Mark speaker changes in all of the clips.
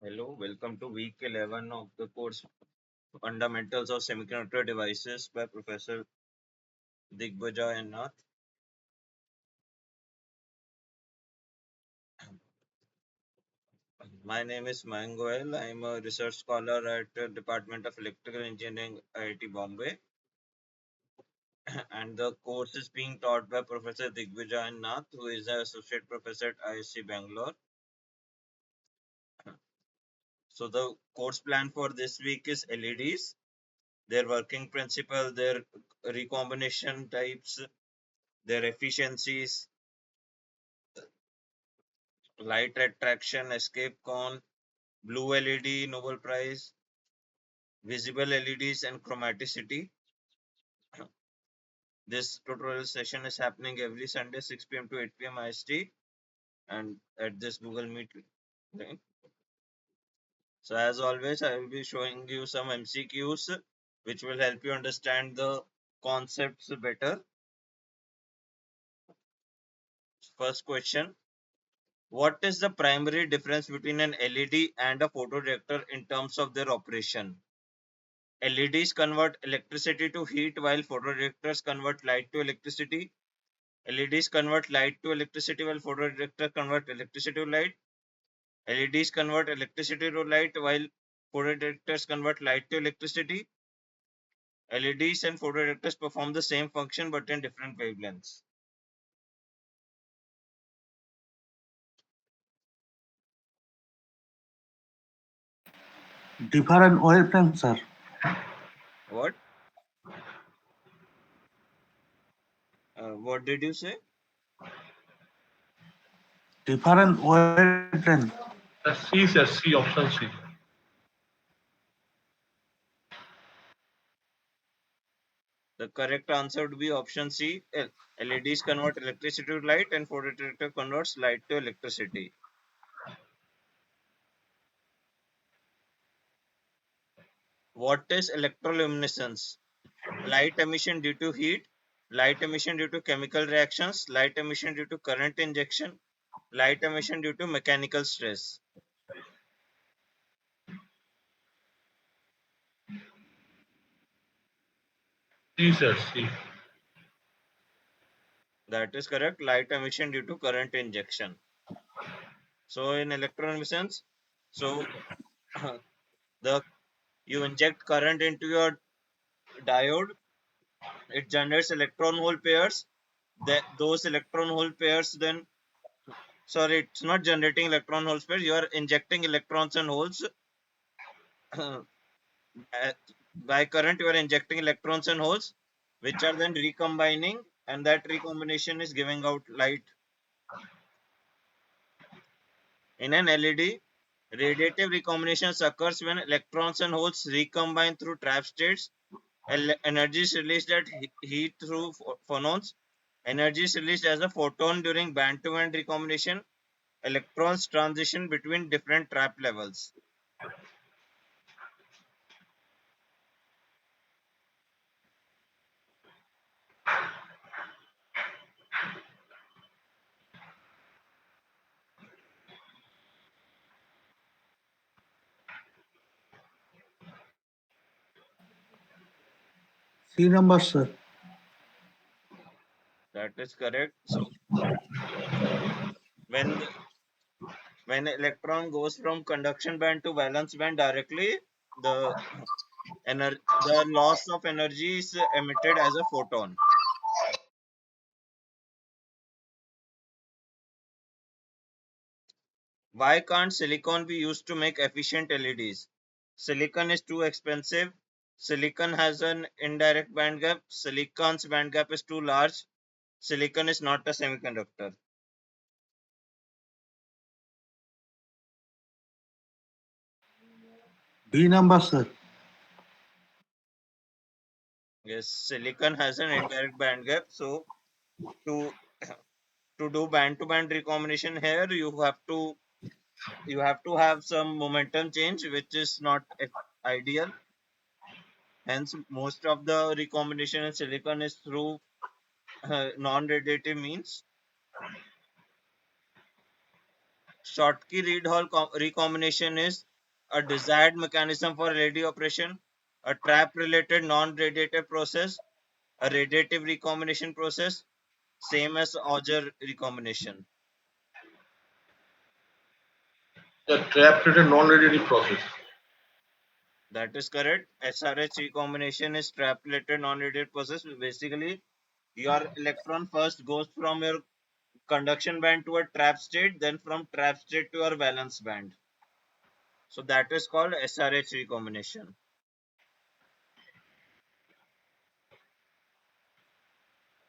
Speaker 1: Hello, welcome to week 11 of the course Fundamentals of Semiconductor Devices by Professor Digbaja and Nath. My name is Mayank Goyal. I am a research scholar at the Department of Electrical Engineering, IIT Bombay, and the course is being taught by Professor Digbaja and Nath, who is an associate professor at ISC Bangalore. So the course plan for this week is LEDs, their working principle, their recombination types, their efficiencies, light attraction, escape cone, blue LED, Nobel Prize, visible LEDs, and chromaticity. This tutorial session is happening every Sunday, 6 p.m. to 8 p.m. IST, and at this Google Meet link. So, as always, I will be showing you some MCQs which will help you understand the concepts better. First question: what is the primary difference between an LED and a photoreactor in terms of their operation? LEDs convert electricity to heat while photoreactors convert light to electricity. LEDs convert light to electricity while photoreactors convert electricity to light. LEDs convert electricity to light while photoreactors convert light to electricity. LEDs and photoreactors perform the same function but in different wavelengths.
Speaker 2: Different wavelengths, sir.
Speaker 1: What? What did you say?
Speaker 2: Different wavelengths.
Speaker 3: C, sir, C, option C.
Speaker 1: The correct answer would be option C. LEDs convert electricity to light and photoreactor converts light to electricity. What is electroluminescence? Light emission due to heat, light emission due to chemical reactions, light emission due to current injection, light emission due to mechanical stress.
Speaker 3: C, sir, C.
Speaker 1: That is correct. Light emission due to current injection. So in electroluminescence, so the you inject current into your diode, it generates electron hole pairs. Those electron hole pairs then, sorry, it's not generating electron hole pairs. You are injecting electrons and holes. By current, you are injecting electrons and holes, which are then recombining, and that recombination is giving out light. In an LED, radiative recombination occurs when electrons and holes recombine through trap states. Energy is released at heat through phonons. Energy is released as a photon during band-to-band recombination. Electrons transition between different trap levels.
Speaker 2: C number, sir.
Speaker 1: That is correct. So when when electron goes from conduction band to valence band directly, the the loss of energy is emitted as a photon. Why can't silicon be used to make efficient LEDs? Silicon is too expensive. Silicon has an indirect band gap. Silicon's band gap is too large. Silicon is not a semiconductor.
Speaker 2: B number, sir.
Speaker 1: Yes, silicon has an indirect band gap. So to to do band-to-band recombination here, you have to have some momentum change, which is not ideal. Hence, most of the recombination in silicon is through non-radiative means. Schottky reed hall recombination is a desired mechanism for LED operation, a trap-related non-radiative process, a radiative recombination process, same as Auger recombination.
Speaker 3: The trap-rated non-radiative process.
Speaker 1: That is correct. SRH recombination is trap-related non-radiative process. Basically, your electron first goes from your conduction band to a trap state, then from trap state to your valence band. So that is called SRH recombination.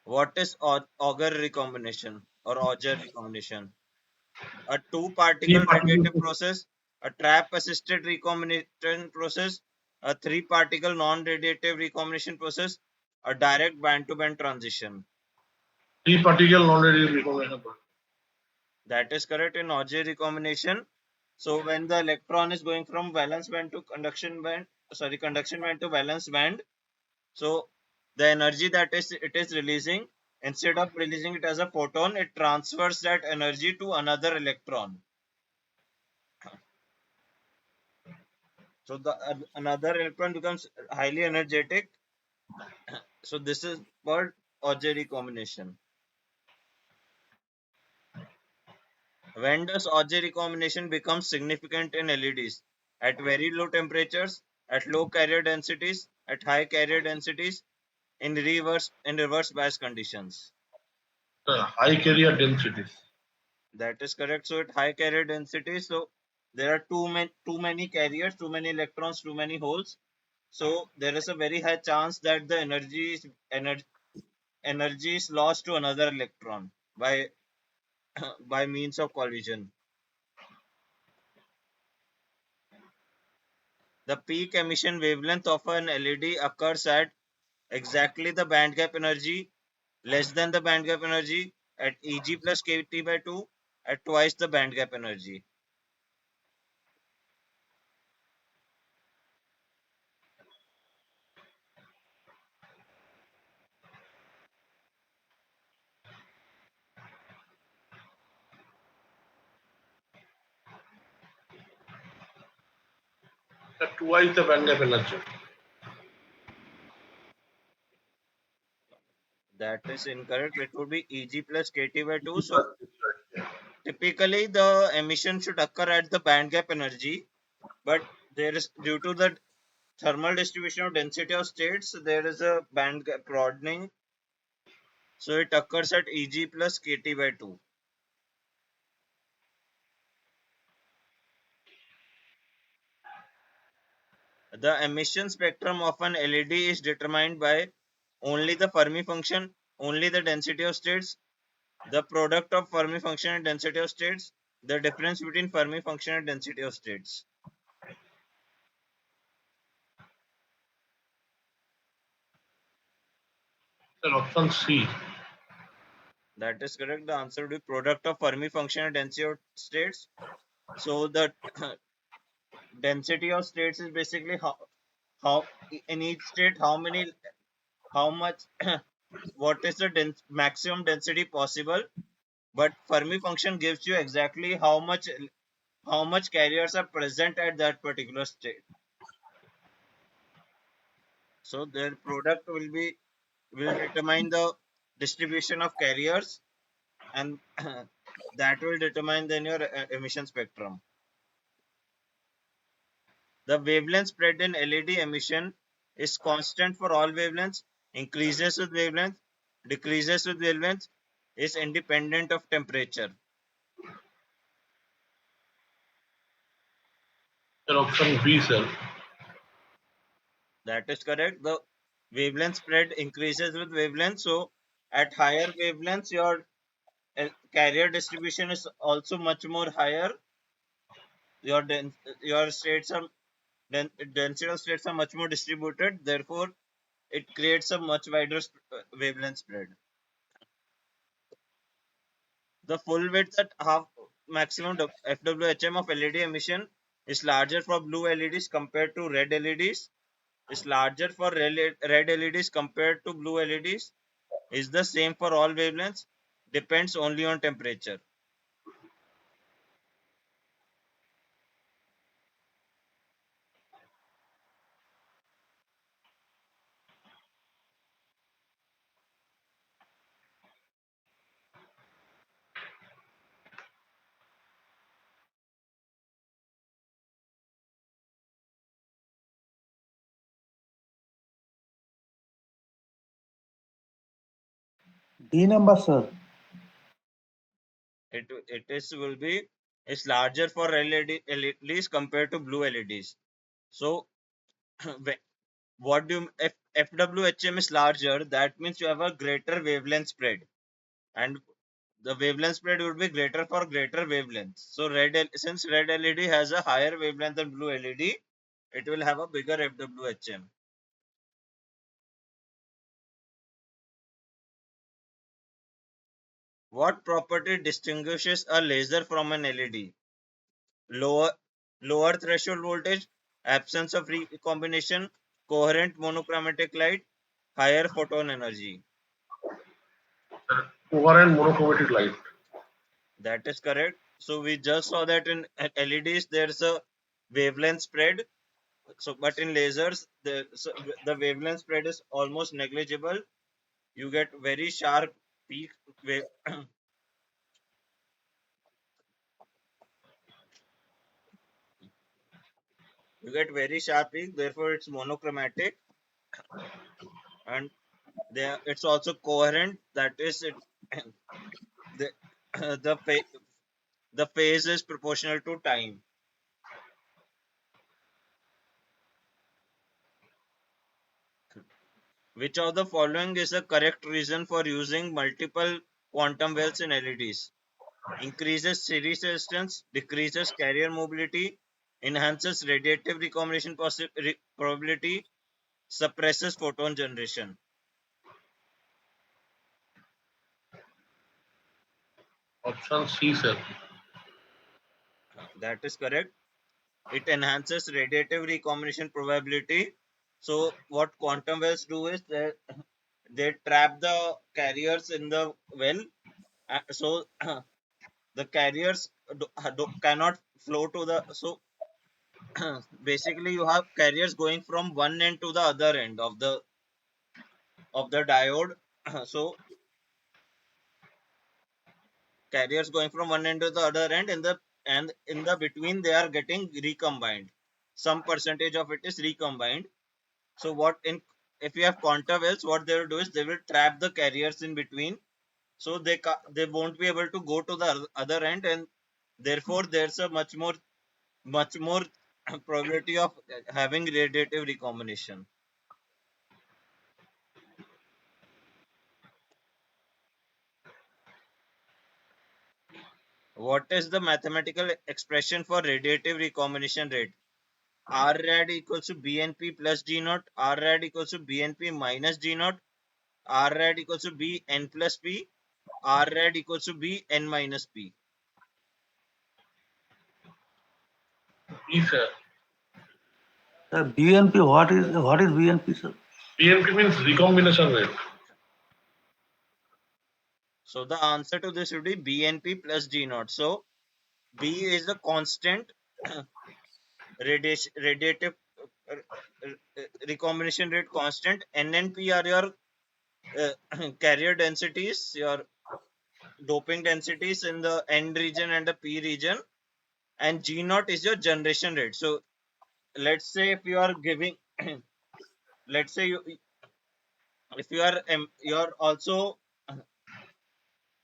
Speaker 1: What is Auger recombination or Auger recombination? A two
Speaker 3: Three
Speaker 1: particle radiative
Speaker 3: particles.
Speaker 1: process, a trap assisted recombination process, a three particle non radiative recombination process, a direct band to band transition.
Speaker 3: Three particle non-radiative recombination process.
Speaker 1: That is correct in Auger recombination. So when the electron is going from valence band to conduction band, conduction band to valence band, so the energy that is it is releasing, instead of releasing it as a photon, it transfers that energy to another electron. So the another electron becomes highly energetic. So this is called Auger recombination. When does Auger recombination become significant in LEDs? At very low temperatures, at low carrier densities, at high carrier densities, in reverse bias conditions.
Speaker 3: High carrier densities.
Speaker 1: That is correct. So at high carrier density, so there are too many carriers, too many electrons, too many holes. So there is a very high chance that the energy is lost to another electron by by means of collision. The peak emission wavelength of an LED occurs at exactly the band gap energy, less than the band gap energy, at Eg plus kT by 2, at twice the band gap energy.
Speaker 3: Twice the band gap energy.
Speaker 1: That is incorrect. It would be Eg plus kT by 2.
Speaker 3: Plus,
Speaker 1: So
Speaker 3: yeah.
Speaker 1: typically the emission should occur at the band gap energy, but there is due to the thermal distribution of density of states, there is a band gap broadening. So it occurs at Eg plus kT by 2. The emission spectrum of an LED is determined by only the Fermi function, only the density of states, the product of Fermi function and density of states, the difference between Fermi function and density of states.
Speaker 3: Sir, option C.
Speaker 1: That is correct. The answer would be product of Fermi function and density of states. So the density of states is basically how in each state how much what is the maximum density possible, but Fermi function gives you exactly how much carriers are present at that particular state. So their product will determine the distribution of carriers, and that will determine then your emission spectrum. The wavelength spread in LED emission is constant for all wavelengths, increases with wavelength, decreases with wavelength, is independent of temperature.
Speaker 3: Sir, option B, sir.
Speaker 1: That is correct. The wavelength spread increases with wavelength. So at higher wavelengths, your carrier distribution is also much more higher. Your states are density of states are much more distributed. Therefore, it creates a much wider wavelength spread. The full width at half maximum FWHM of LED emission is larger for blue LEDs compared to red LEDs. Is larger for red LEDs compared to blue LEDs. Is the same for all wavelengths. Depends only on temperature.
Speaker 2: D number, sir.
Speaker 1: It is will be is larger for LEDs compared to blue LEDs. So what do you, if FWHM is larger, that means you have a greater wavelength spread, and the wavelength spread would be greater for greater wavelength. So since red LED has a higher wavelength than blue LED, it will have a bigger FWHM. What property distinguishes a laser from an LED? Lower lower threshold voltage, absence of recombination, coherent monochromatic light, higher photon energy.
Speaker 3: Coherent monochromatic light.
Speaker 1: That is correct. So we just saw that in LEDs there's a wavelength spread. So but in lasers the wavelength spread is almost negligible. You get very sharp peak wave. You get very sharp peak. Therefore, it's monochromatic, and it's also coherent. That is it. the the the phase is proportional to time. Which of the following is the correct reason for using multiple quantum wells in LEDs? Increases series resistance, decreases carrier mobility, enhances radiative recombination probability, suppresses photon generation.
Speaker 3: Option C, sir.
Speaker 1: That is correct. It enhances radiative recombination probability. So what quantum wells do is they trap the carriers in the well. So the carriers cannot flow to the, so basically you have carriers going from one end to the other end of the diode. So carriers going from one end to the other end, and in the between they are getting recombined. Some percentage of it is recombined. So what in if you have quantum wells, what they will do is they will trap the carriers in between, so they won't be able to go to the other end, and therefore there's a much more probability of having radiative recombination. What is the mathematical expression for radiative recombination rate? R rad equals to BNP plus G naught, R rad equals to BNP minus G naught, R rad equals to BN plus P, R rad equals to BN minus P.
Speaker 3: E, sir.
Speaker 2: BNP, what is BNP, sir?
Speaker 3: PNP means recombination rate.
Speaker 1: So the answer to this would be BNP plus G naught. So B is the constant radiative recombination rate constant. N and P are your carrier densities, your doping densities in the N region and the P region, and G naught is your generation rate. So let's say if you are giving, let's say if you're also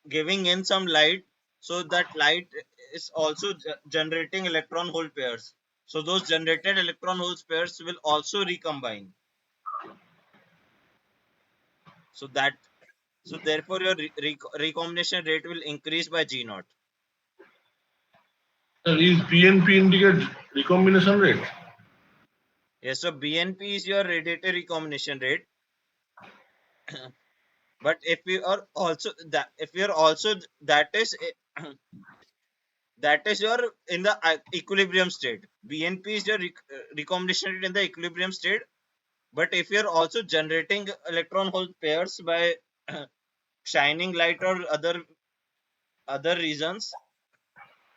Speaker 1: giving in some light, so that light is also generating electron hole pairs. So those generated electron hole pairs will also recombine. So that so therefore your recombination rate will increase by G naught.
Speaker 3: Sir, is PNP indicate recombination rate?
Speaker 1: Yes, so BNP is your radiative recombination rate. But if you are also that if you're also that is that is your in the equilibrium state. BNP is your recombination rate in the equilibrium state. But if you're also generating electron hole pairs by shining light or other reasons,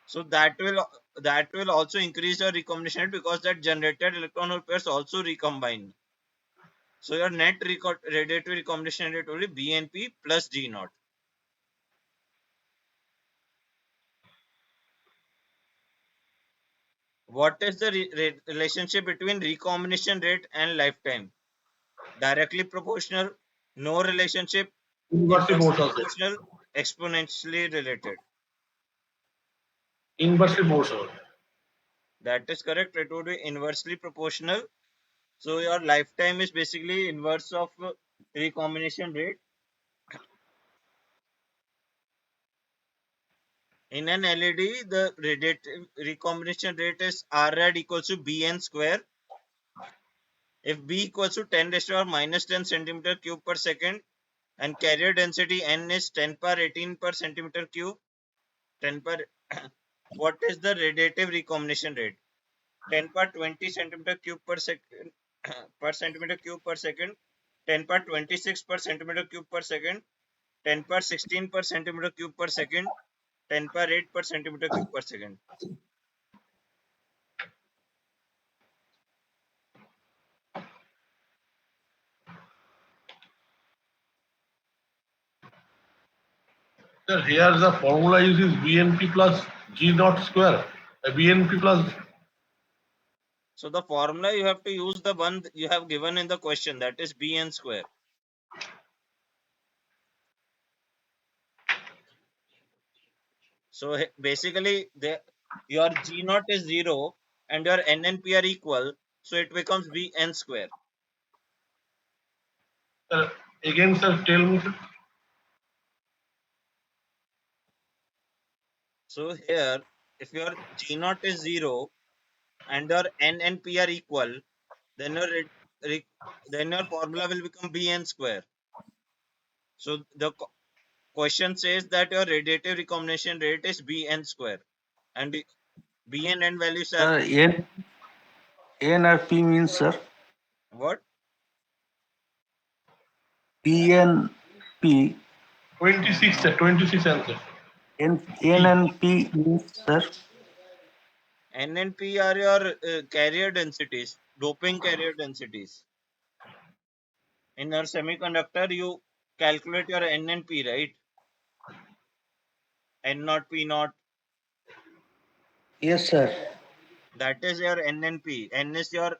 Speaker 1: so that will also increase your recombination rate, because that generated electron hole pairs also recombine. So your net radiative recombination rate will be BNP plus G naught. What is the relationship between recombination rate and lifetime? Directly proportional, no relationship,
Speaker 3: Inversely
Speaker 1: Inversely
Speaker 3: proportional rate.
Speaker 1: proportional, exponentially related.
Speaker 3: Inversely proportional.
Speaker 1: That is correct. It would be inversely proportional. So your lifetime is basically inverse of recombination rate. In an LED, the radiative recombination rate is R rad equals to Bn square. If B equals to 10 raised to power minus 10 centimeter cube per second and carrier density N is 10 power 18 per centimeter cube, 10 per what is the radiative recombination rate? 10 power 20 centimeter cube per second per centimeter cube per second, 10 power 26 per centimeter cube per second, 10 power 16 per centimeter cube per second, 10 power 8 per centimeter cube per second.
Speaker 3: Sir, here the formula is BNP plus G naught square. BNP plus.
Speaker 1: So the formula you have to use the one you have given in the question, that is Bn square. So basically your G naught is 0 and your N and P are equal, so it becomes Bn square.
Speaker 3: Again, sir, tell me. Sir.
Speaker 1: So here, if your G naught is 0 and your N and P are equal, then re, then your formula will become Bn square. So the question says that your radiative recombination rate is Bn square, and Bn and values are
Speaker 2: N or P means, sir,
Speaker 1: what?
Speaker 2: PNP.
Speaker 3: 26, sir. 26 answer.
Speaker 2: N
Speaker 3: P.
Speaker 2: and P means, sir.
Speaker 1: N and P are your carrier densities, doping carrier densities. In your semiconductor, you calculate your N and P, right? N naught, P naught.
Speaker 2: Yes, sir.
Speaker 1: That is your N and P. N is your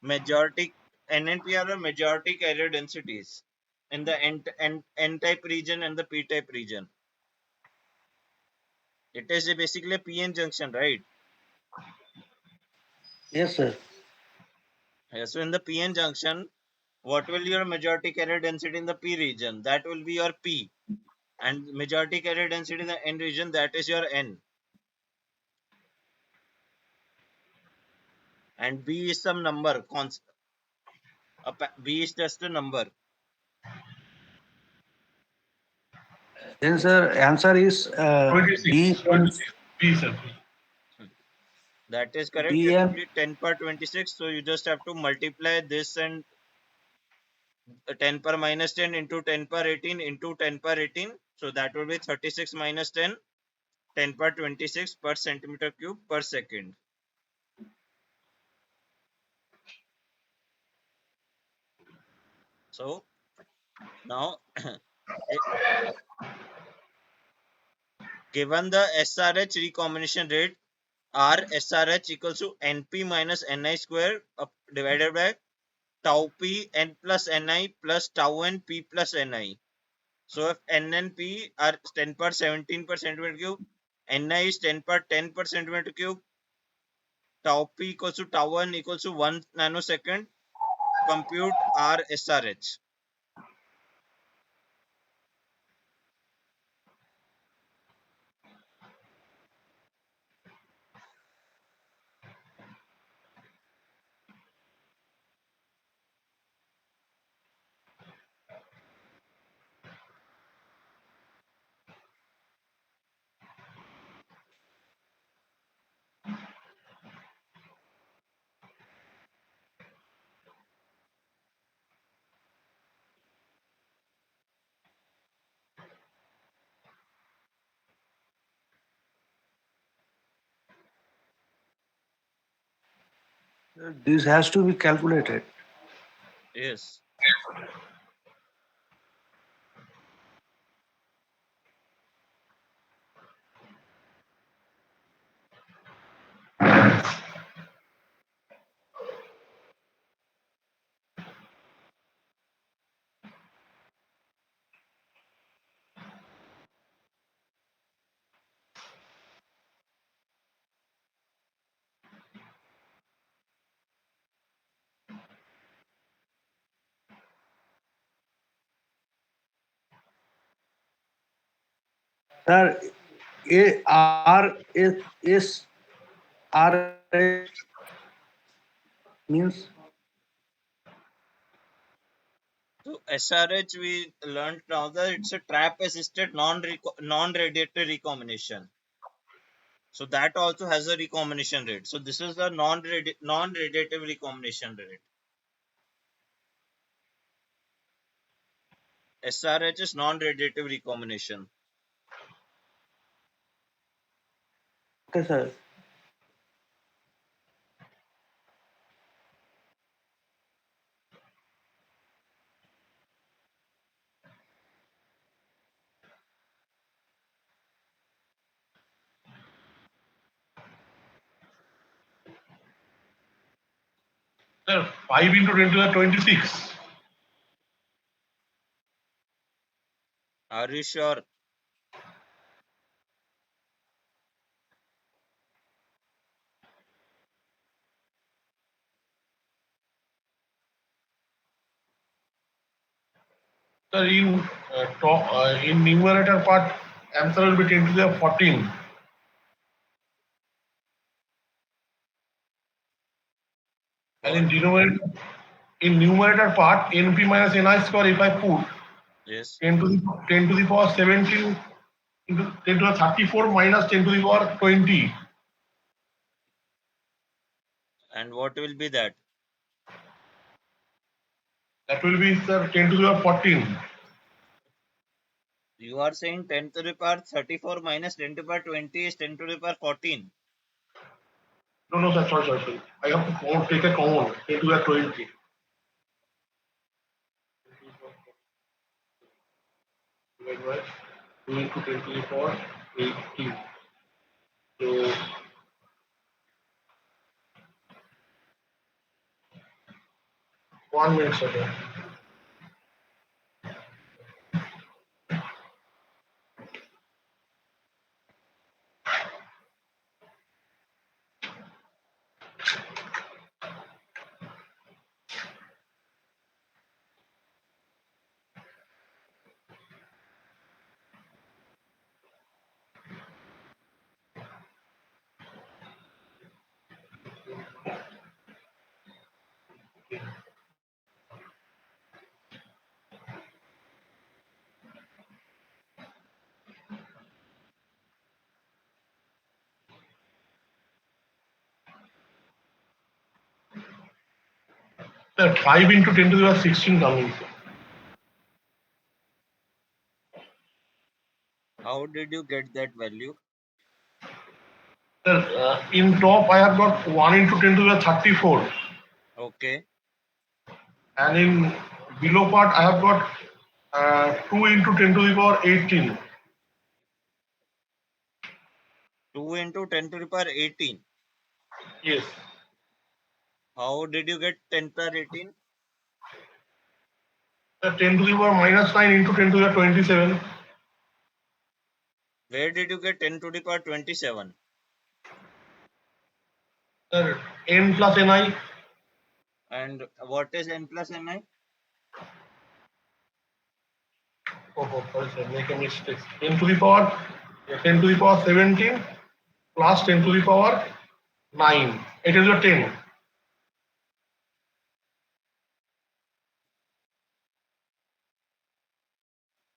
Speaker 1: majority. N and P are your majority carrier densities in the N type region and the P type region. It is basically a PN junction, right?
Speaker 2: Yes, sir.
Speaker 1: Yeah, so in the PN junction, what will your majority carrier density in the P region? That will be your P. And majority carrier density in the N region, that is your N. And B is some number, B is just a number.
Speaker 2: Then, sir, answer is
Speaker 3: 26.
Speaker 2: B and
Speaker 3: 26. P, sir. P.
Speaker 1: That is correct.
Speaker 2: B
Speaker 1: It will
Speaker 2: and
Speaker 1: be 10 per 26. So you just have to multiply this and 10 per minus 10 into 10 per 18 into 10 per 18. So that will be 36 minus 10, 10 per 26 per centimeter cube per second. So now, given the SRH recombination rate, R SRH equals to NP minus NI square divided by tau P N plus NI plus tau N P plus NI. So if N and P are 10 per 17 per centimeter cube, Ni is 10 per 10 per centimeter cube, tau P equals to tau N equals to 1 nanosecond, compute R SRH.
Speaker 2: this has to be calculated.
Speaker 1: Yes.
Speaker 2: Sir, A R S R H means
Speaker 1: So SRH we learned now that it's a trap assisted non-radiator recombination. So that also has a recombination rate. So this is the non-radiative recombination rate. SRH is non-radiative recombination.
Speaker 2: okay, sir.
Speaker 3: Sir, 5 into 10 to the 26.
Speaker 1: Are you sure?
Speaker 3: Sir, in numerator part, answer will be 10 to the 14. And
Speaker 1: What?
Speaker 3: in numerator part, NP minus NI square, if I put
Speaker 1: Yes.
Speaker 3: 10 to the power 17 into 10 to the 34 minus 10 to the power 20.
Speaker 1: And what will be that?
Speaker 3: That will be, sir, 10 to the power 14.
Speaker 1: You are saying 10 to the power 34 minus 10 to the power 20 is 10 to the power 14.
Speaker 3: No, no, sir, sorry. I have to take a common, 10 to the 20. Divided by 2 into 10 to the power 18. So, 1 minute, sir. Sir, 5 into 10 to the power 16 coming, sir.
Speaker 1: How did you get that value?
Speaker 3: Sir, in top I have got 1 into 10 to the 34,
Speaker 1: Okay.
Speaker 3: and in below part I have got 2 into 10 to the power 18.
Speaker 1: 2 into 10 to the power 18.
Speaker 3: Yes.
Speaker 1: How did you get 10 power 18?
Speaker 3: Sir, 10 to the power minus 9 into 10 to the 27.
Speaker 1: Where did you get 10 to the power 27?
Speaker 3: Sir, n plus ni.
Speaker 1: And what is n plus ni?
Speaker 3: Oh, sorry, sir, make a mistake. 10 to the power 17 plus 10 to the power 9. It is a 10.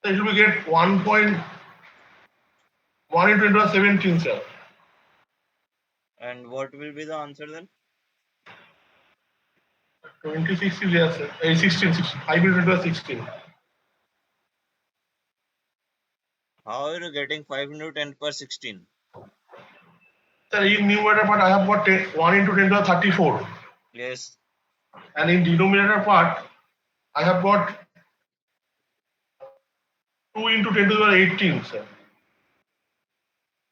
Speaker 3: So it will get 1.1 into 10 to the 17, sir.
Speaker 1: And what will be the answer then?
Speaker 3: 26 is there, sir. 16. 5 into 10 to the 16.
Speaker 1: How are you getting 5 into 10 per 16?
Speaker 3: Sir, in numerator part I have got 1 into 10 to the 34.
Speaker 1: Yes.
Speaker 3: And in denominator part I have got 2 into 10 to the 18, sir.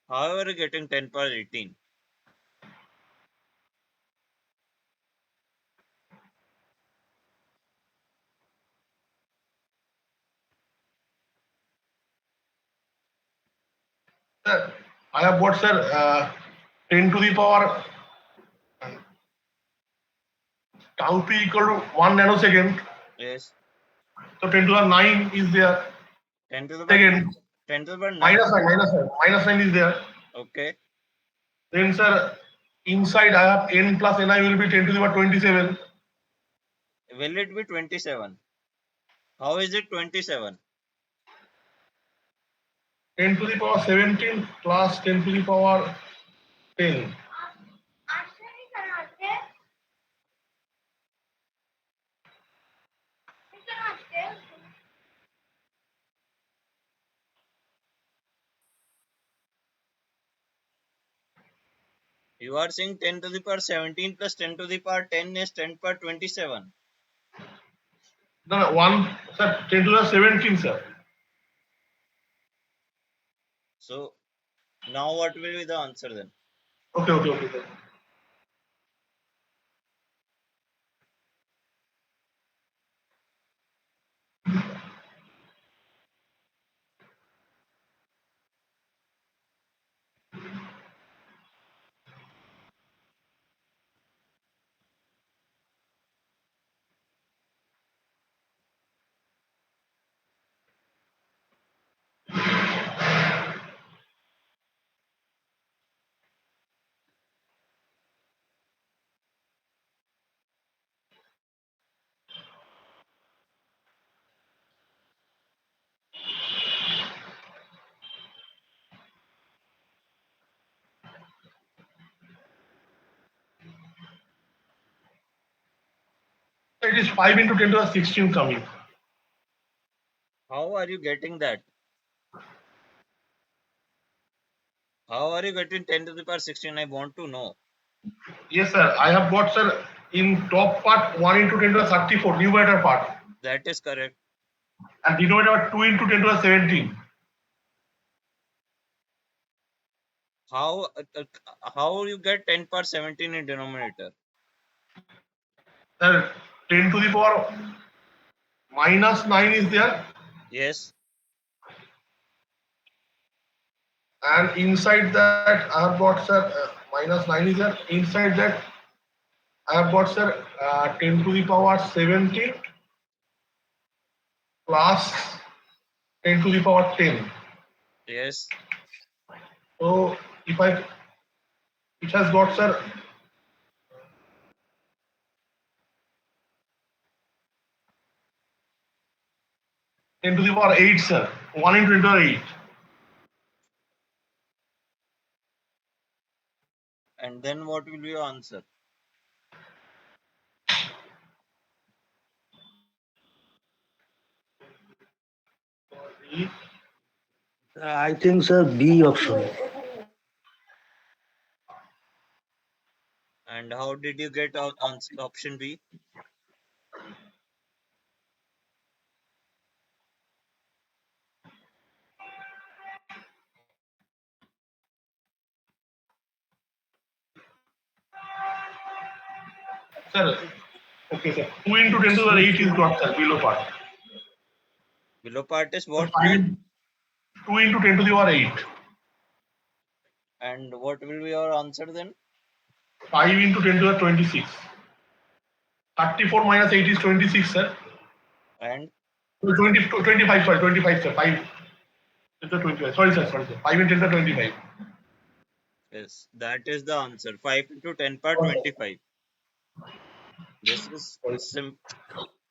Speaker 1: How are you getting 10 per 18?
Speaker 3: Sir, I have got, sir, 10 to the power tau p equal to 1 nanosecond.
Speaker 1: Yes.
Speaker 3: So 10 to the 9 is there.
Speaker 1: 10 to the power
Speaker 3: Second.
Speaker 1: 10 to the power 9.
Speaker 3: Minus 9, minus 9. Minus 9 is there.
Speaker 1: Okay.
Speaker 3: Then, sir, inside I have n plus ni will be 10 to the power 27.
Speaker 1: Will it be 27? How is it 27?
Speaker 3: 10 to the power 17 plus 10 to the power 10.
Speaker 1: You are saying 10 to the power 17 plus 10 to the power 10 is 10 to the power 27.
Speaker 3: No, no, one, sir, 10 to the 17, sir.
Speaker 1: So now what will be the answer then?
Speaker 3: Okay, okay, okay, sir. It is 5 into 10 to the 16 coming.
Speaker 1: How are you getting that? How are you getting 10 to the power 16? I want to know.
Speaker 3: Yes, sir. I have got, sir, in top part 1 into 10 to the 34, numerator part.
Speaker 1: That is correct.
Speaker 3: And denominator 2 into 10 to the 17.
Speaker 1: How how you get 10 power 17 in denominator?
Speaker 3: Sir, 10 to the power minus 9 is there.
Speaker 1: Yes.
Speaker 3: And inside that, I have got, sir, minus 9 is there. Inside that, I have got, sir, 10 to the power 17 plus 10 to the power 10.
Speaker 1: Yes.
Speaker 3: So if I, it has got, sir, 10 to the power 8, sir. 1 into 10 to the power 8.
Speaker 1: And then what will be your answer?
Speaker 2: I think, sir, B option.
Speaker 1: And how did you get out option B?
Speaker 3: Sir, okay, sir. 2 into 10 to the power 8 is got, sir, below part.
Speaker 1: Below part is
Speaker 3: So
Speaker 1: what?
Speaker 3: 2 into 10 to the power 8.
Speaker 1: And what will be your answer then?
Speaker 3: 5 into 10 to the 26. 34 minus 8 is 26, sir.
Speaker 1: And
Speaker 3: So 25, sorry, 25, sir. 5 is the 25. Sorry, sir. 5 into 10 to the 25.
Speaker 1: yes, that is the answer. 5 into 10 power
Speaker 3: Oh,
Speaker 1: 25. This is
Speaker 3: sorry.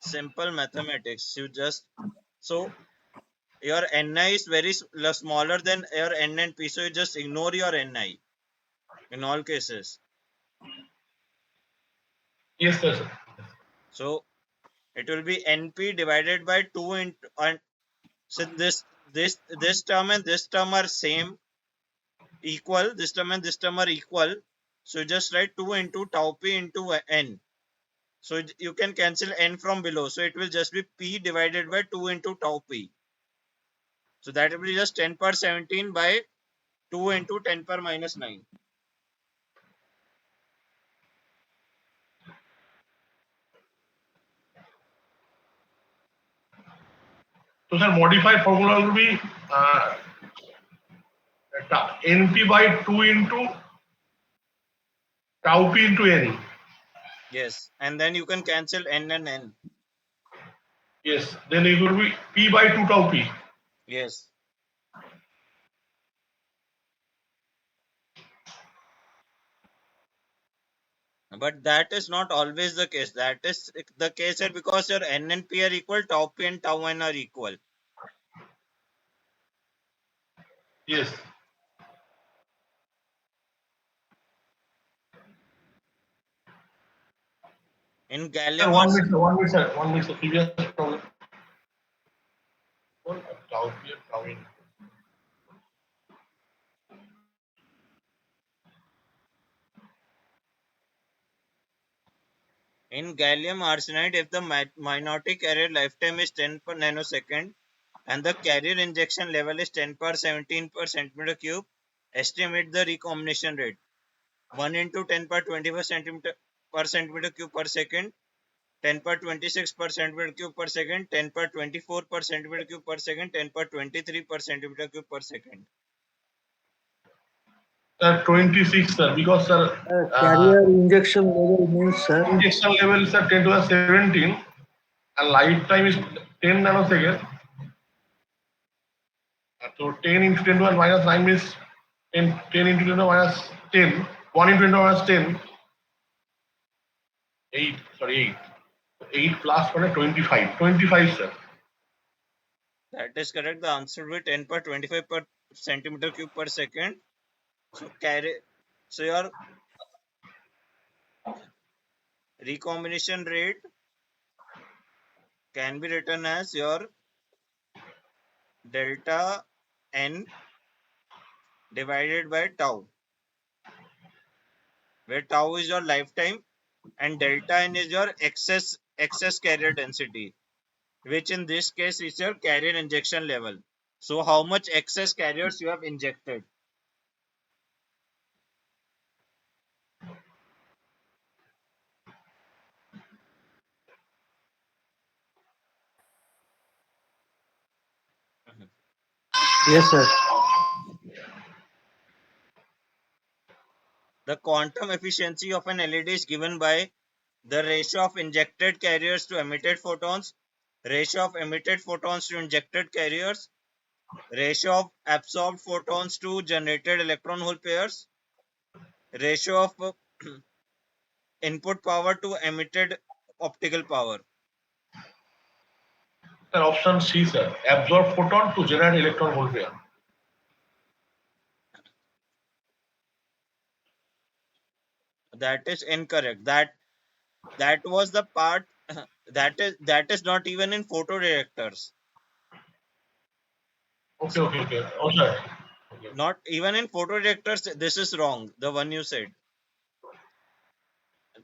Speaker 1: simple mathematics. You just so your ni is very smaller than your n and p, so you just ignore your ni in all cases.
Speaker 3: Yes, sir.
Speaker 1: So it will be np divided by 2 into, and since this term and this term are same, equal, this term and this term are equal, so you just write 2 into tau p into n. So you can cancel n from below, so it will just be p divided by 2 into tau p. So that will be just 10 power 17 by 2 into 10 power minus 9.
Speaker 3: So, sir, modified formula will be np by 2 into tau p into n.
Speaker 1: Yes, and then you can cancel n and n.
Speaker 3: Yes, then it will be p by 2 tau p.
Speaker 1: Yes, But that is not always the case. That is the case here because your n and p are equal, tau p and tau n are equal.
Speaker 3: Yes.
Speaker 1: In
Speaker 3: Sir,
Speaker 1: gallium arsenide,
Speaker 3: one minute, sir. 1 minute, sir. Previous problem. Tau here, tau in.
Speaker 1: if the minority carrier lifetime is 10 per nanosecond and the carrier injection level is 10 per 17 per centimeter cube, estimate the recombination rate. 1 into 10 per 25 centimeter per centimeter cube per second, 10 per 26 per centimeter cube per second, 10 per 24 per centimeter cube per second, 10 per 23 per centimeter cube per second.
Speaker 3: Sir, 26, sir. Because, sir,
Speaker 2: Carrier injection level means, sir,
Speaker 3: injection level is 10 to the 17 and lifetime is 10 nanosecond. So 10 into 10 to the minus 9 means 10 into 10 to the minus 10. 1 into 10 to the minus 10. 8, sorry, 8. 8 plus 1 is 25. 25, sir.
Speaker 1: That is correct. The answer will be 10 per 25 per centimeter cube per second. So your recombination rate can be written as your delta n divided by tau, where tau is your lifetime and delta n is your excess carrier density, which in this case is your carrier injection level. So how much excess carriers you have injected.
Speaker 2: yes, sir.
Speaker 1: The quantum efficiency of an LED is given by the ratio of injected carriers to emitted photons, ratio of emitted photons to injected carriers, ratio of absorbed photons to generated electron hole pairs, ratio of input power to emitted optical power.
Speaker 3: Sir, option C, sir. Absorb photon to generate electron hole pair.
Speaker 1: That is incorrect. That was the part that is not even in photoreactors.
Speaker 3: Okay. Oh, sir. Okay.
Speaker 1: Not even in photoreactors, this is wrong. The one you said.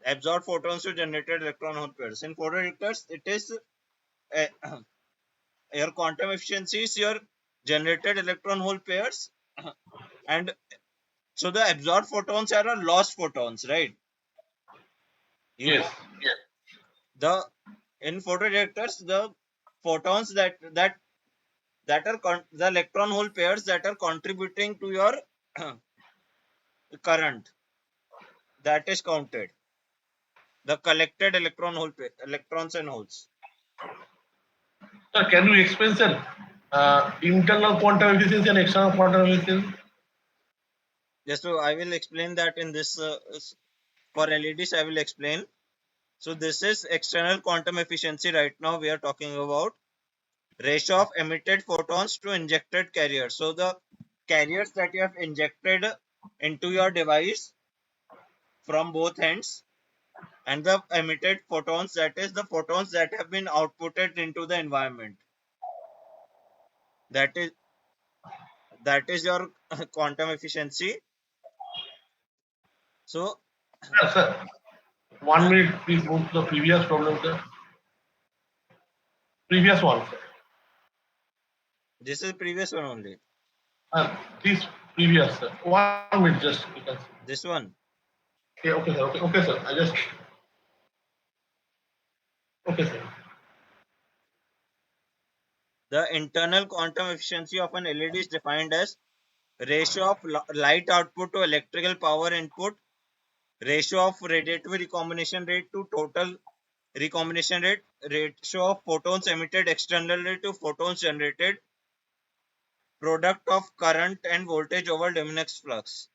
Speaker 1: Absorb photons to generated electron hole pairs. In photoreactors, it is your quantum efficiency is your generated electron hole pairs, and so the absorbed photons are lost photons, right? You
Speaker 3: Yes.
Speaker 1: the in photoreactors the photons that are the electron hole pairs that are contributing to your current, that is counted. The collected electron hole electrons and holes.
Speaker 3: Sir, can you explain, sir, internal quantum efficiency and external quantum efficiency?
Speaker 1: Yes, so I will explain that in this for LEDs. I will explain. So this is external quantum efficiency. Right now we are talking about ratio of emitted photons to injected carriers. So the carriers that you have injected into your device from both ends, and the emitted photons, that is the photons that have been outputted into the environment, that is your quantum efficiency. So
Speaker 3: Sir, 1 minute, please move to the previous problem, sir. Previous one, sir.
Speaker 1: this is previous one only.
Speaker 3: Please, previous, sir. 1 minute, just because.
Speaker 1: This one,
Speaker 3: Okay, sir. Okay, sir. I just. Okay, sir.
Speaker 1: the internal quantum efficiency of an LED is defined as ratio of light output to electrical power input, ratio of radiative recombination rate to total recombination rate, ratio of photons emitted externally to photons generated, product of current and voltage over luminous flux.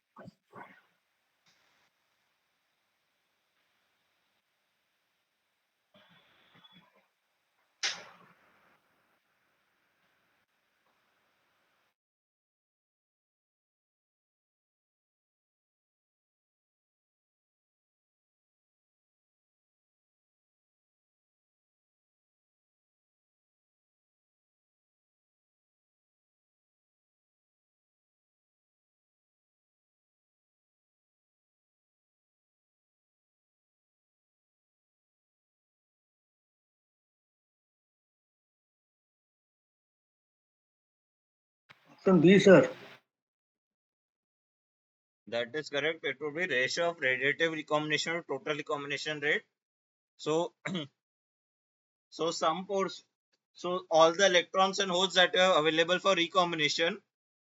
Speaker 2: Option B, sir.
Speaker 1: That is correct. It would be ratio of radiative recombination to total recombination rate. So, some pores, so all the electrons and holes that are available for recombination,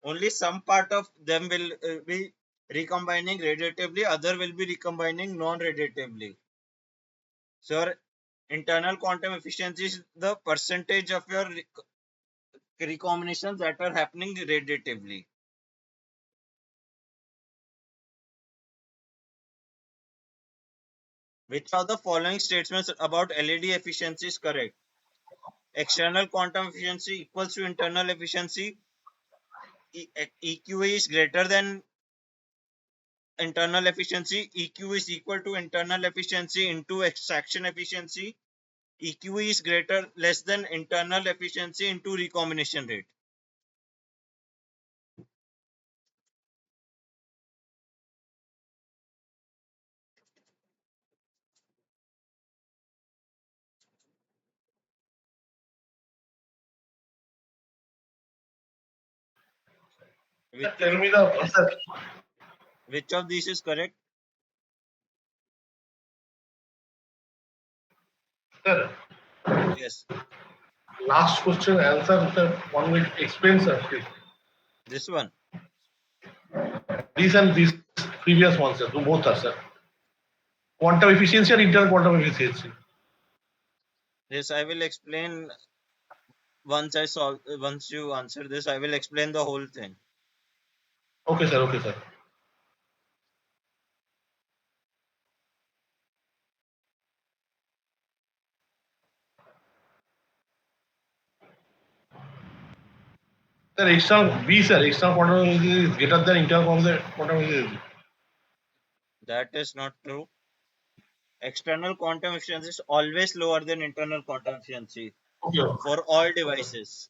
Speaker 1: only some part of them will be recombining radiatively, other will be recombining non-radiatively. So your internal quantum efficiency is the percentage of your recombinations that are happening radiatively. Which of the following statements about LED efficiency is correct? External quantum efficiency equals to internal efficiency. EQE is greater than internal efficiency. EQ is equal to internal efficiency into extraction efficiency. EQE is less than internal efficiency into recombination rate.
Speaker 3: Sir,
Speaker 1: Which
Speaker 3: tell
Speaker 1: of
Speaker 3: me the sir,
Speaker 1: these is correct?
Speaker 3: sir,
Speaker 1: Yes,
Speaker 3: last question answer, sir. One will explain, sir, please.
Speaker 1: this one.
Speaker 3: These and these previous ones, sir. Do both are, sir. Quantum efficiency and internal quantum efficiency.
Speaker 1: This I will explain once you answer this. I will explain the whole thing.
Speaker 3: Okay, sir. Okay, sir. Sir, external B, sir. External quantum efficiency is greater than internal quantum efficiency.
Speaker 1: That is not true. External quantum efficiency is always lower than internal quantum efficiency
Speaker 3: Okay.
Speaker 1: for all devices.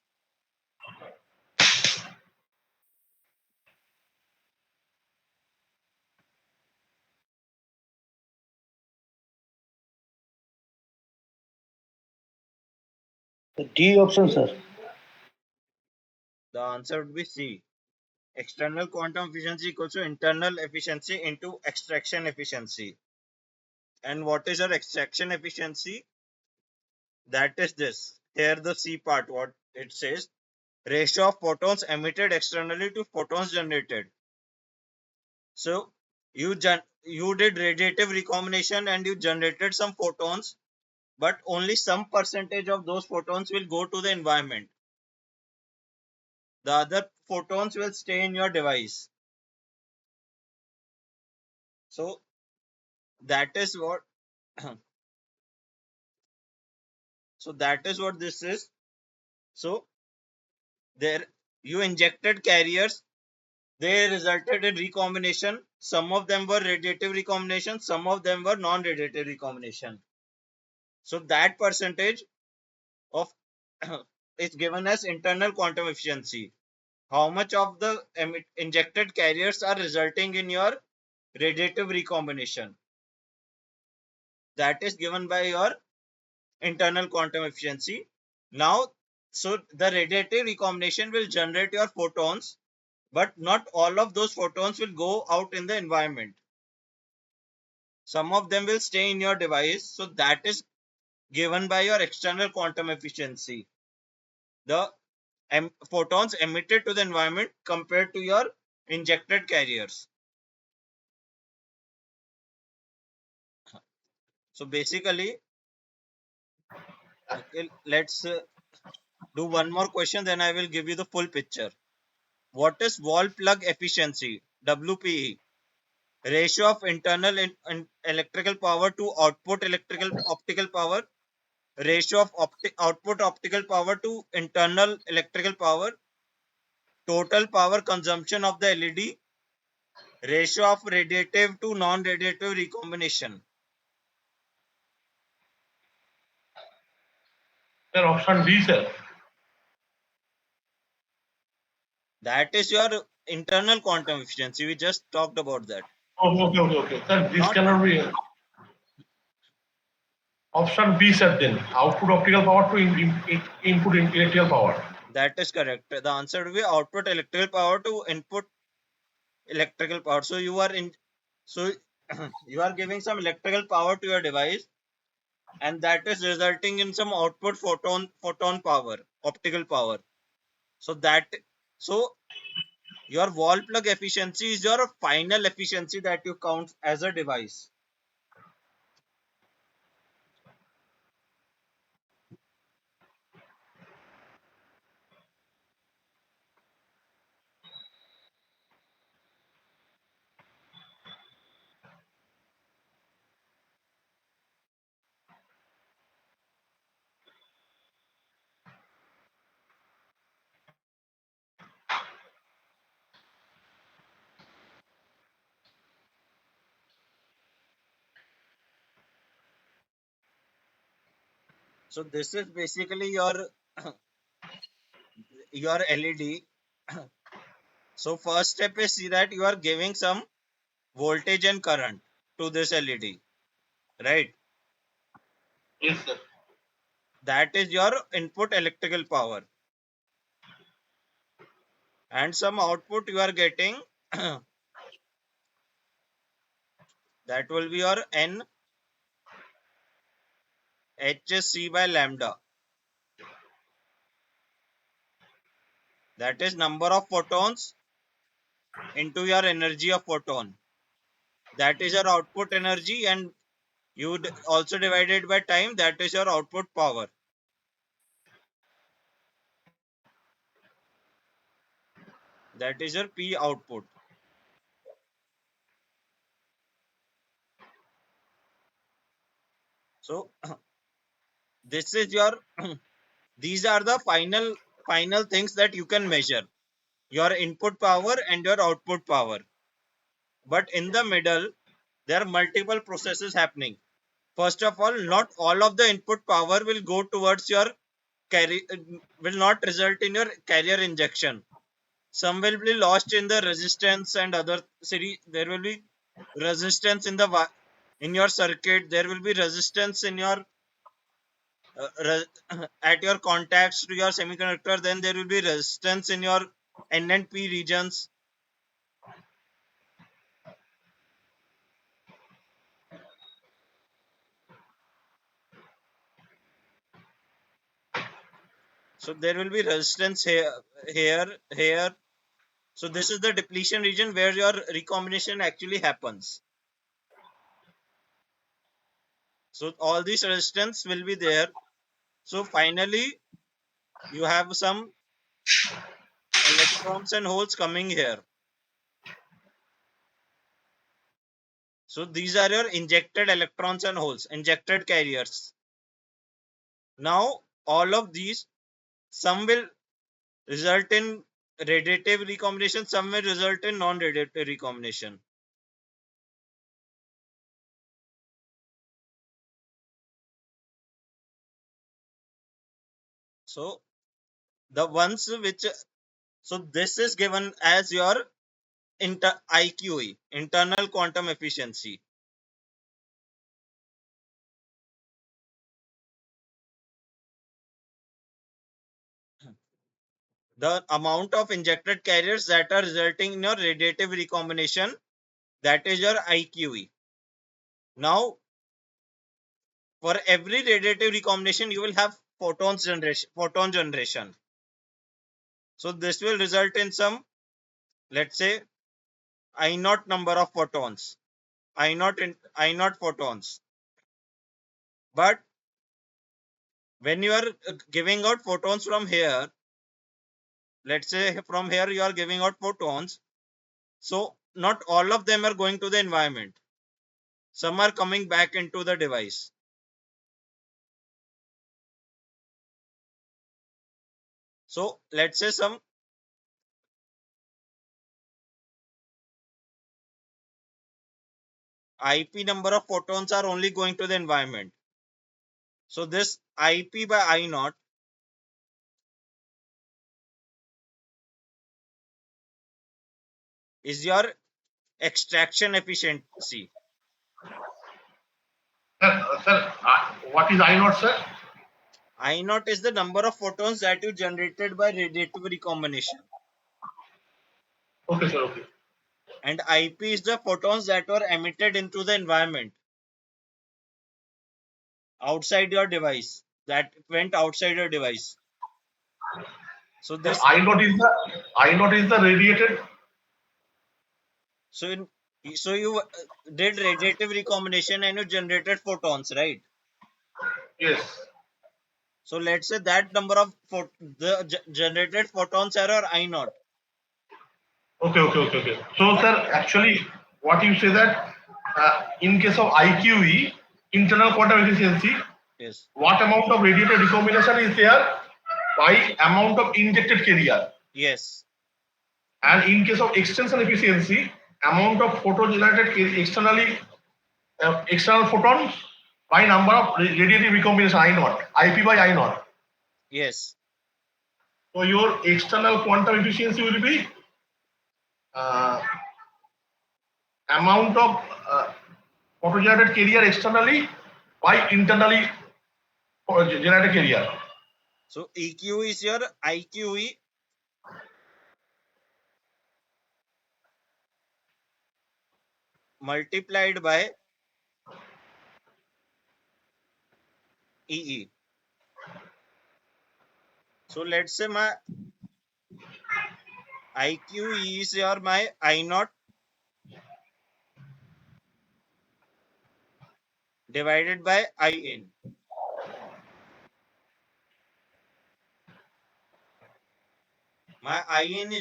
Speaker 2: The D option, sir.
Speaker 1: The answer would be C. External quantum efficiency equals to internal efficiency into extraction efficiency. And what is your extraction efficiency? That is this. Here the C part, what it says. Ratio of photons emitted externally to photons generated. So you did radiative recombination and you generated some photons, but only some percentage of those photons will go to the environment. The other photons will stay in your device. So that is what this is. So there you injected carriers, they resulted in recombination. Some of them were radiative recombination, some of them were non-radiative recombination. So that percentage of is given as internal quantum efficiency. How much of the injected carriers are resulting in your radiative recombination? That is given by your internal quantum efficiency. Now, so the radiative recombination will generate your photons, but not all of those photons will go out in the environment. Some of them will stay in your device. So that is given by your external quantum efficiency. The photons emitted to the environment compared to your injected carriers. So basically, okay, let's do one more question, then I will give you the full picture. What is wall plug efficiency? WPE. Ratio of internal electrical power to output electrical optical power. Ratio of output optical power to internal electrical power. Total power consumption of the LED. Ratio of radiative to non-radiative recombination.
Speaker 3: Sir, option D, sir.
Speaker 1: That is your internal quantum efficiency. We just talked about that.
Speaker 3: Okay, okay, okay, okay. Sir, this
Speaker 1: Not
Speaker 3: cannot be option B, sir. Then output optical power to input electrical power.
Speaker 1: That is correct. The answer will be output electrical power to input electrical power. So so you are giving some electrical power to your device, and that is resulting in some output photon power, optical power. So so your wall plug efficiency is your final efficiency that you count as a device. So this is basically your LED. So first step is see that you are giving some voltage and current to this LED, right?
Speaker 3: Yes, sir.
Speaker 1: That is your input electrical power, and some output you are getting that will be your N HC by lambda. That is number of photons into your energy of photon. That is your output energy, and you also divided by time. That is your output power. That is your P output. So this is your these are the final things that you can measure, your input power and your output power. But in the middle there are multiple processes happening. First of all, not all of the input power will go towards your carry will not result in your carrier injection. Some will be lost in the resistance and other city. There will be resistance in in your circuit. There will be resistance in your at your contacts to your semiconductor. Then there will be resistance in your N and P regions. So there will be resistance here. So this is the depletion region where your recombination actually happens. So all these resistance will be there. So finally you have some electrons and holes coming here. So these are your injected electrons and holes, injected carriers. Now all of these, some will result in radiative recombination, some will result in non-radiative recombination. So the ones which so this is given as your IQE, internal quantum efficiency. The amount of injected carriers that are resulting in your radiative recombination, that is your IQE. Now for every radiative recombination you will have photon generation. So this will result in some, let's say, I naught number of photons, I naught photons. But when you are giving out photons from here, let's say from here you are giving out photons, so not all of them are going to the environment, some are coming back into the device. So let's say some IP number of photons are only going to the environment. So this IP by I naught is your extraction efficiency.
Speaker 3: Sir, what is I naught, sir?
Speaker 1: I naught is the number of photons that you generated by radiative recombination.
Speaker 3: Okay, sir. Okay.
Speaker 1: And IP is the photons that were emitted into the environment outside your device, that went outside your device. So
Speaker 3: Sir,
Speaker 1: this,
Speaker 3: I naught is the radiated.
Speaker 1: so so you did radiative recombination and you generated photons, right?
Speaker 3: Yes.
Speaker 1: So let's say that number of the generated photons are your I naught.
Speaker 3: Okay, okay, okay, okay. So,
Speaker 1: But
Speaker 3: sir, actually, what you say that in case of IQE, internal quantum efficiency,
Speaker 1: yes,
Speaker 3: what amount of radiated recombination is there by amount of injected carrier,
Speaker 1: yes,
Speaker 3: and in case of extension efficiency, amount of photon generated externally, external photons by number of radiative recombination I naught, IP by I naught.
Speaker 1: yes.
Speaker 3: So your external quantum efficiency will be uh, amount of photogenerated carrier externally by internally generated carrier.
Speaker 1: So EQ is your IQE multiplied by EE. So let's say my IQE is your my I naught divided by IN. My IN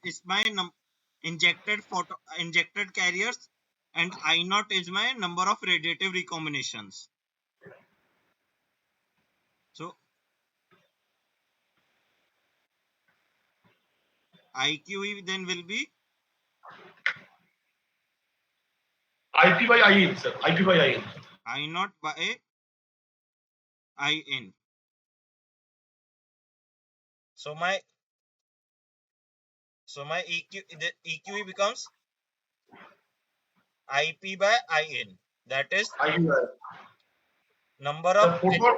Speaker 1: is my injected carriers, and I naught is my number of radiative recombinations. So IQE then will be
Speaker 3: IP by IN, sir. IP by IN.
Speaker 1: I naught by IN. So my EQE becomes IP by IN. That is
Speaker 3: IP by
Speaker 1: number
Speaker 3: the
Speaker 1: of
Speaker 3: photon.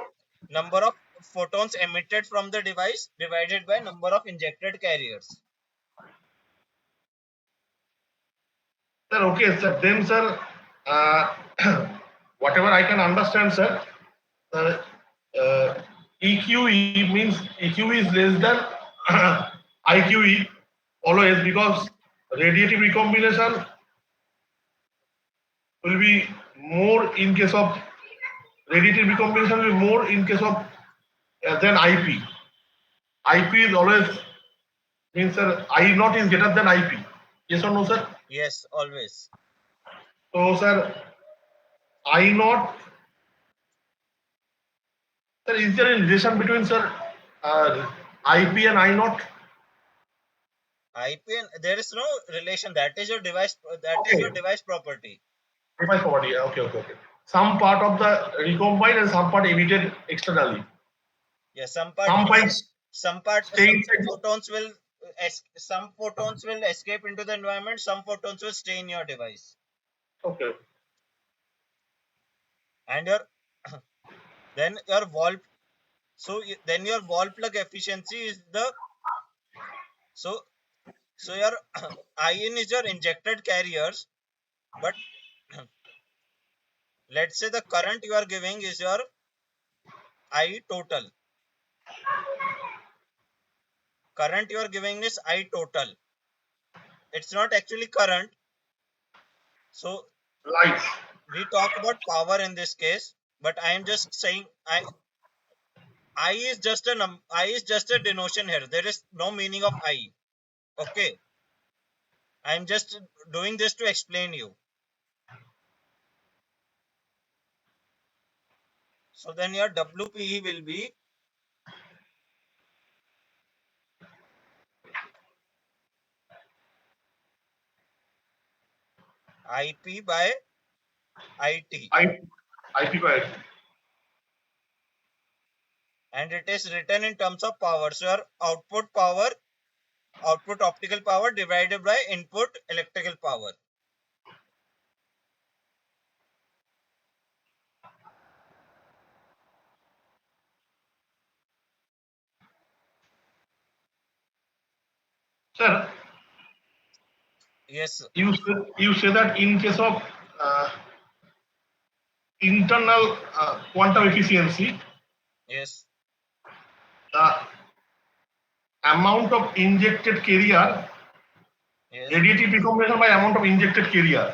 Speaker 1: number of photons emitted from the device divided by number of injected carriers.
Speaker 3: Sir, okay, sir. Then, sir, uh, whatever I can understand, sir, uh, EQE means EQE is less than IQE always, because radiative recombination will be more in case of radiative recombination will be more in case of than IP. IP is always means, sir, I naught is greater than IP. Yes or no, sir?
Speaker 1: Yes, always.
Speaker 3: So, sir, I naught. Sir, is there a relation between, sir, IP and I naught?
Speaker 1: IP and there is no relation. That is your device. That is
Speaker 3: Okay,
Speaker 1: your device property.
Speaker 3: device property. Yeah, okay, okay, okay. Some part of the recombined and some part emitted externally.
Speaker 1: Yes, some
Speaker 3: Some parts stay
Speaker 1: some
Speaker 3: inside.
Speaker 1: photons will some photons will escape into the environment. Some photons will stay in your device.
Speaker 3: Okay.
Speaker 1: And your then your wall. So then your wall plug efficiency is the so so your IN is your injected carriers, but let's say the current you are giving is your I total. Current you are giving is I total. It's not actually current. So
Speaker 3: Lights.
Speaker 1: we talk about power in this case, but I am just saying I is just I is just a denotion here. There is no meaning of I. Okay. I am just doing this to explain you. So then your WPE will be IP by IT.
Speaker 3: I IP by
Speaker 1: And it is written in terms of power. So your output optical power divided by input electrical power.
Speaker 3: Sir,
Speaker 1: Yes,
Speaker 3: you say that in case of internal quantum efficiency,
Speaker 1: yes,
Speaker 3: the amount of injected carrier,
Speaker 1: yes.
Speaker 3: radiative recombination by amount of injected carrier.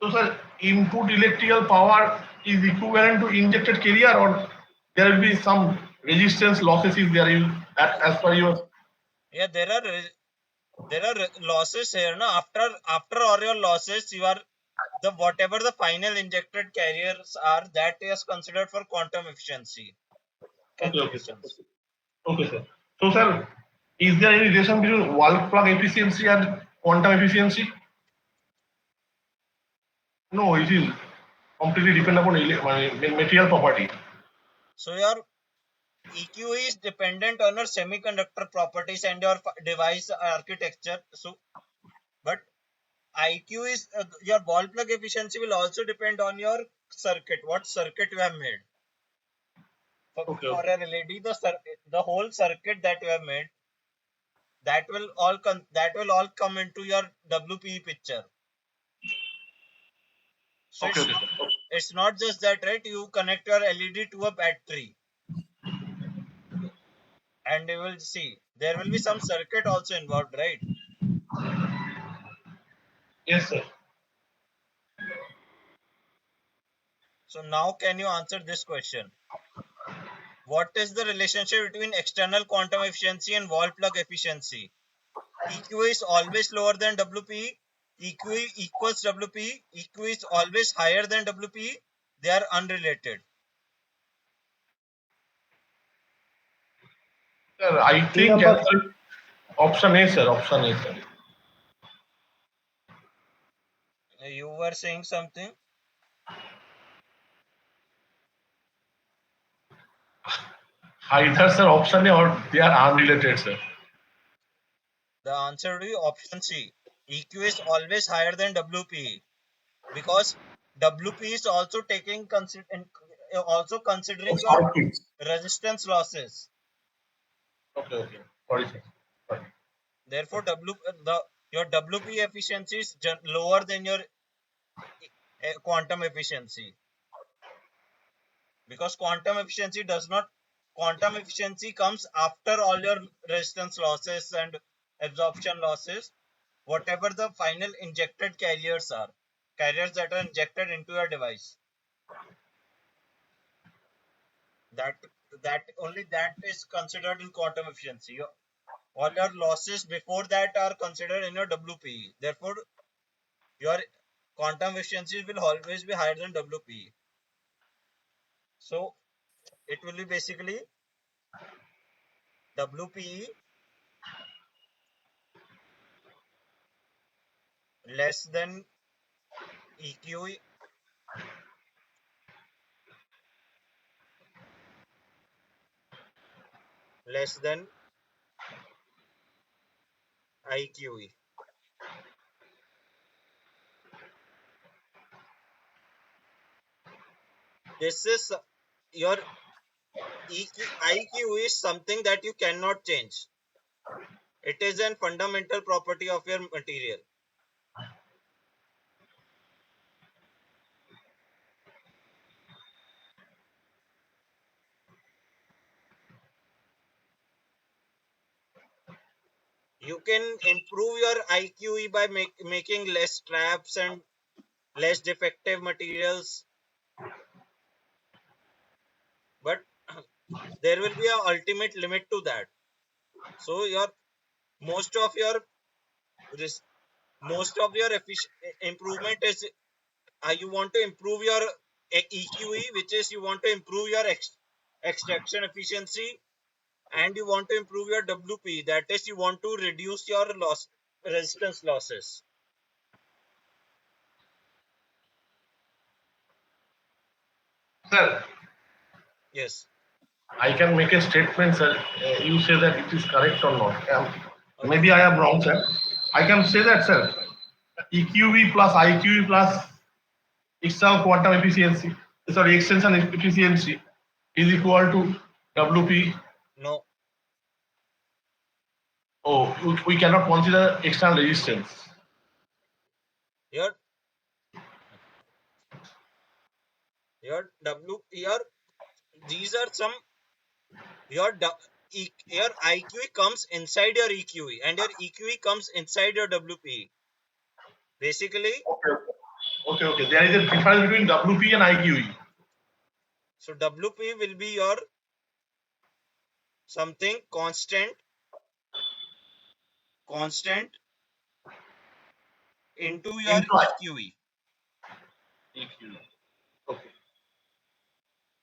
Speaker 3: So, sir, input electrical power is equivalent to injected carrier, or there will be some resistance losses is there as per your.
Speaker 1: Yeah, there are losses here. No, after all your losses, you are the whatever the final injected carriers are, that is considered for quantum efficiency
Speaker 3: Okay, okay, sir.
Speaker 1: calculations.
Speaker 3: Okay, sir. So, sir, is there any relation between wall plug efficiency and quantum efficiency? No, it is completely depend upon material property.
Speaker 1: So your EQ is dependent on your semiconductor properties and your device architecture. So, but IQ is your ball plug efficiency will also depend on your circuit. What circuit you have made
Speaker 3: Okay,
Speaker 1: for
Speaker 3: okay.
Speaker 1: an LED? The whole circuit that you have made, that will all come into your WPE picture. So
Speaker 3: Okay,
Speaker 1: it's
Speaker 3: okay,
Speaker 1: not
Speaker 3: sir.
Speaker 1: it's not just that, right? You connect your LED to a battery, and you will see there will be some circuit also involved, right?
Speaker 3: Yes, sir.
Speaker 1: So now can you answer this question? What is the relationship between external quantum efficiency and wall plug efficiency? EQ is always lower than WPE. EQ equals WPE. EQ is always higher than WPE. They are unrelated.
Speaker 3: Sir, I
Speaker 2: D
Speaker 3: think
Speaker 2: number,
Speaker 3: answer option A, sir. Option A, sir.
Speaker 1: You were saying something?
Speaker 3: Either, sir, option A or they are unrelated, sir.
Speaker 1: The answer to option C. EQ is always higher than WPE because WPE is also also
Speaker 3: Oh,
Speaker 1: considering your
Speaker 3: circuits.
Speaker 1: resistance losses.
Speaker 3: Okay, okay. Sorry, sir. Sorry.
Speaker 1: Therefore, your WPE efficiency is lower than your quantum efficiency, because quantum efficiency comes after all your resistance losses and absorption losses, whatever the final injected carriers that are injected into your device, that that is considered in quantum efficiency. All your losses before that are considered in your WPE. Therefore, your quantum efficiency will always be higher than WPE. So it will be basically WPE less than EQ less than IQE. This is your IQ is something that you cannot change. It is a fundamental property of your material. You can improve your IQE by making less traps and less defective materials, but there will be a ultimate limit to that. So your most of your most of your improvement is you want to improve your EQE, which is you want to improve your extraction efficiency, and you want to improve your WP, that is you want to reduce your resistance losses.
Speaker 3: Sir,
Speaker 1: Yes.
Speaker 3: I can make a statement, sir. You say that it is correct or not.
Speaker 1: Okay.
Speaker 3: Maybe I am wrong, sir. I can say that, sir. EQV plus IQV plus external quantum efficiency, sorry, extension efficiency is equal to WP.
Speaker 1: No.
Speaker 3: Oh, we cannot consider external resistance.
Speaker 1: Your W here, these are some your your IQE comes inside your EQE and your EQE comes inside your WPE. Basically,
Speaker 3: Okay. Okay. There is a difference between WP and IQE.
Speaker 1: so WP will be your something constant into your
Speaker 3: Into
Speaker 1: EQE,
Speaker 3: IQE. Okay.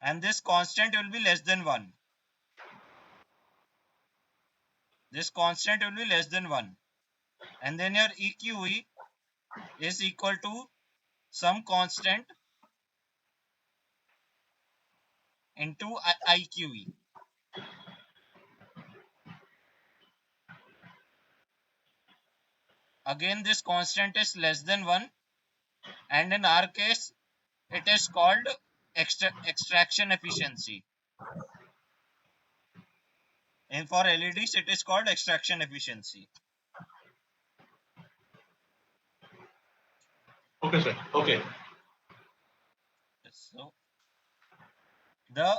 Speaker 1: and this constant will be less than 1. This constant will be less than 1, and then your EQE is equal to some constant into IQE. Again, this constant is less than 1, and in our case it is called extraction efficiency, and for LEDs it is called extraction efficiency.
Speaker 3: Okay, sir. Okay.
Speaker 1: So the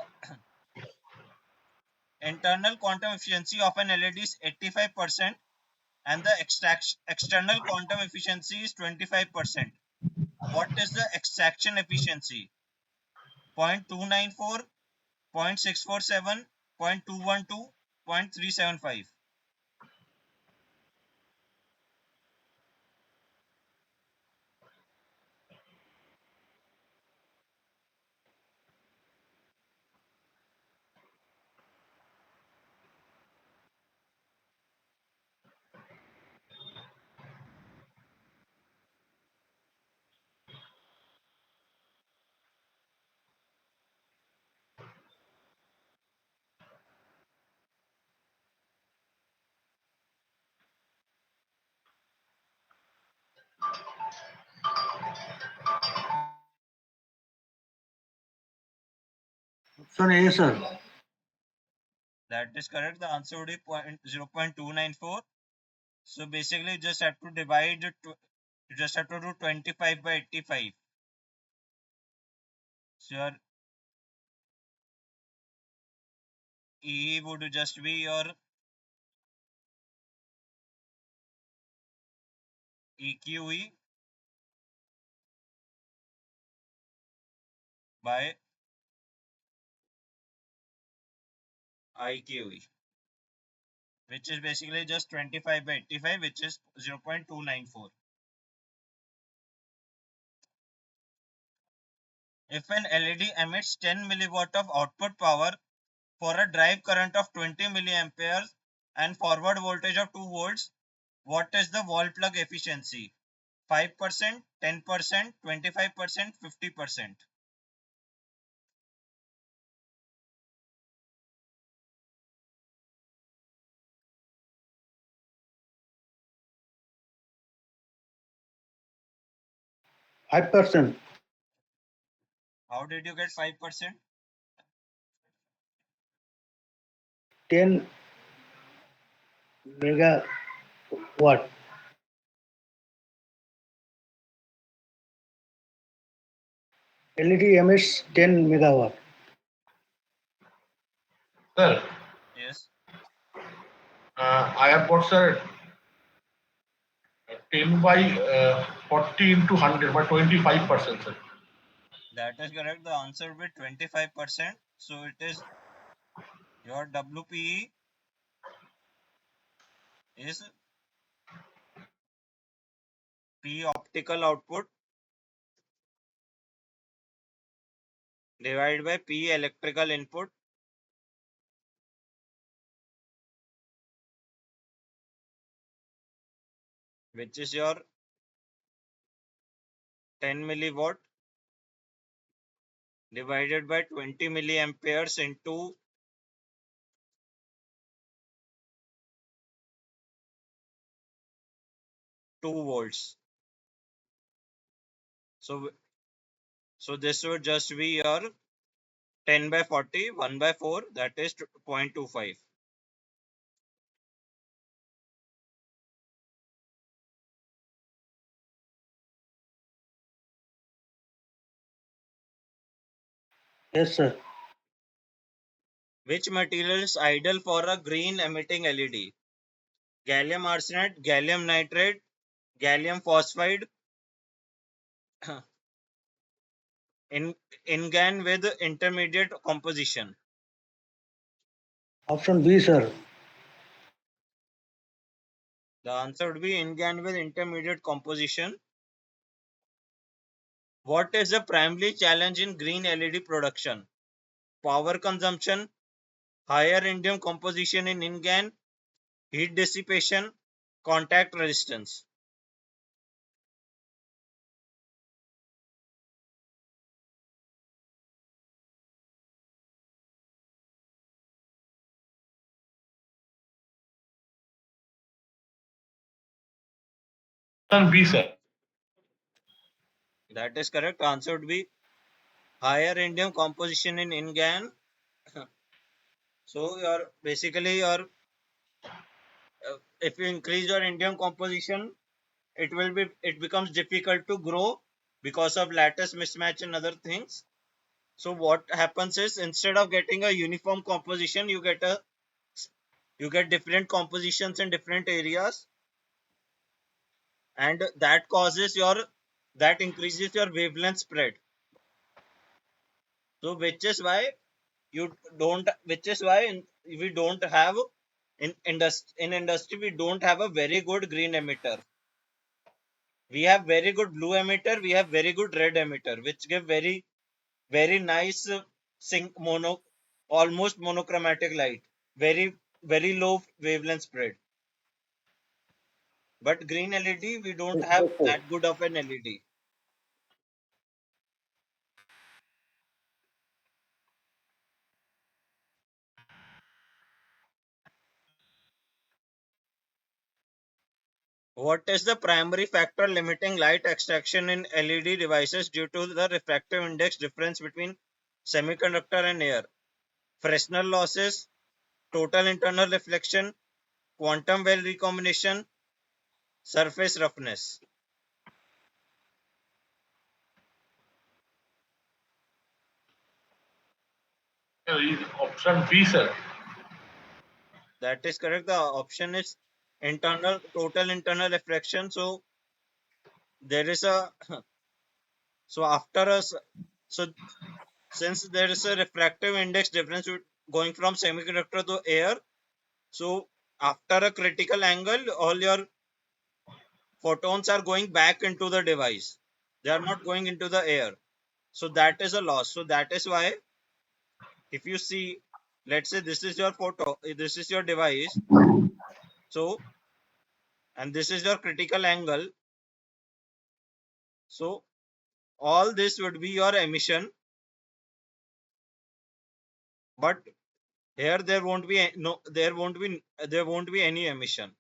Speaker 1: internal quantum efficiency of an LED is 85%, and the external quantum efficiency is 25%. What is the extraction efficiency? 0.294, 0.647, 0.212, 0.375.
Speaker 2: Option A, sir.
Speaker 1: That is correct. The answer would be 0.294. So basically, you just have to divide it. You just have to do 25 by 85. So your E would just be your EQE by IQE, which is basically just 25 by 85, which is 0.294. If an LED emits 10 milliwatt of output power for a drive current of 20 milliamperes and forward voltage of 2 volts, what is the wall plug efficiency? 5%, 10%, 25%, 50%.
Speaker 2: Five percent.
Speaker 1: How did you get 5%?
Speaker 2: 10 megawatt. LED emits 10 megawatt.
Speaker 3: Sir,
Speaker 1: Yes,
Speaker 3: I have got, sir, 10 by 40 into 100 by 25%, sir.
Speaker 1: that is correct. The answer will be 25%. So it is your WPE is P optical output divided by P electrical input, which is your 10 milliwatt divided by 20 milliamperes into 2 volts. So this would just be your 10 by 40, 1 by 4, that is 0.25.
Speaker 2: Yes, sir.
Speaker 1: Which material is ideal for a green emitting LED? Gallium arsenide, gallium nitride, gallium phosphide, in InGaN with intermediate composition.
Speaker 2: Option B, sir.
Speaker 1: The answer would be InGaN with intermediate composition. What is the primary challenge in green LED production? Power consumption, higher indium composition in InGaN, heat dissipation, contact resistance.
Speaker 3: Option B, sir.
Speaker 1: That is correct. Answer would be higher indium composition in InGaN. So your basically your if you increase your indium composition, it becomes difficult to grow because of lattice mismatch and other things. So what happens is instead of getting a uniform composition, you get different compositions in different areas, and that increases your wavelength spread. So which is why we don't have in industry we don't have a very good green emitter. We have very good blue emitter, we have very good red emitter, which give very nice sync mono almost monochromatic light, very low wavelength spread. But green LED we don't have
Speaker 2: Yes, sir.
Speaker 1: that good of an LED. What is the primary factor limiting light extraction in LED devices due to the refractive index difference between semiconductor and air? Fresnel losses, total internal reflection, quantum well recombination, surface roughness.
Speaker 3: Option B, sir.
Speaker 1: That is correct. The option is total internal reflection. So there is a so after us so since there is a refractive index difference going from semiconductor to air, so after a critical angle, all your photons are going back into the device. They are not going into the air. So that is a loss. So that is why if you see, let's say this is your device. So and this is your critical angle. So all this would be your emission, but here there won't be any emission.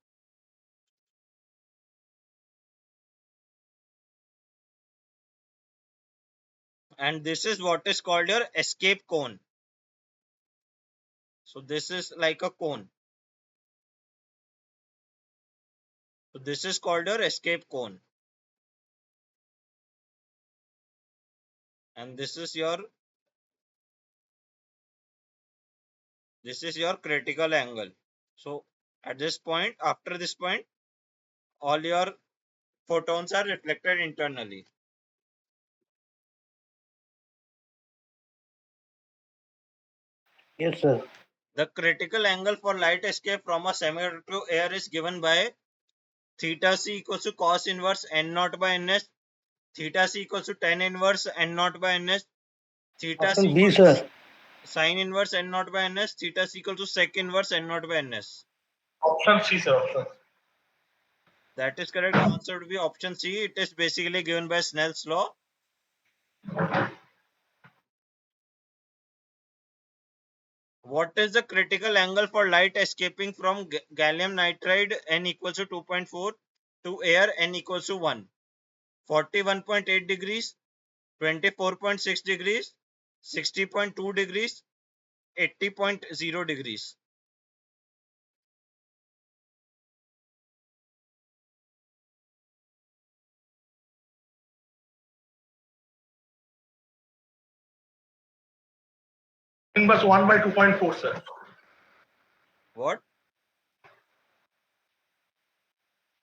Speaker 1: And this is what is called your escape cone. So this is like a cone. So this is called your escape cone, and this is your critical angle. So at this point, after this point, all your photons are reflected internally.
Speaker 2: Yes, sir.
Speaker 1: The critical angle for light escape from a semiconductor to air is given by theta c equals to cos inverse n naught by ns, theta c equals to tan inverse n naught by ns, theta c
Speaker 2: Option B,
Speaker 1: equals to
Speaker 2: sir.
Speaker 1: sin inverse n naught by ns, theta is equal to sec inverse n naught by ns.
Speaker 3: Option C, sir. Option.
Speaker 1: That is correct. The answer would be option C. It is basically given by Snell's law. What is the critical angle for light escaping from gallium nitride n equals to 2.4 to air n equals to 1? 41.8 degrees, 24.6 degrees, 60.2 degrees, 80.0 degrees.
Speaker 3: Inverse 1 by 2.4, sir.
Speaker 1: What?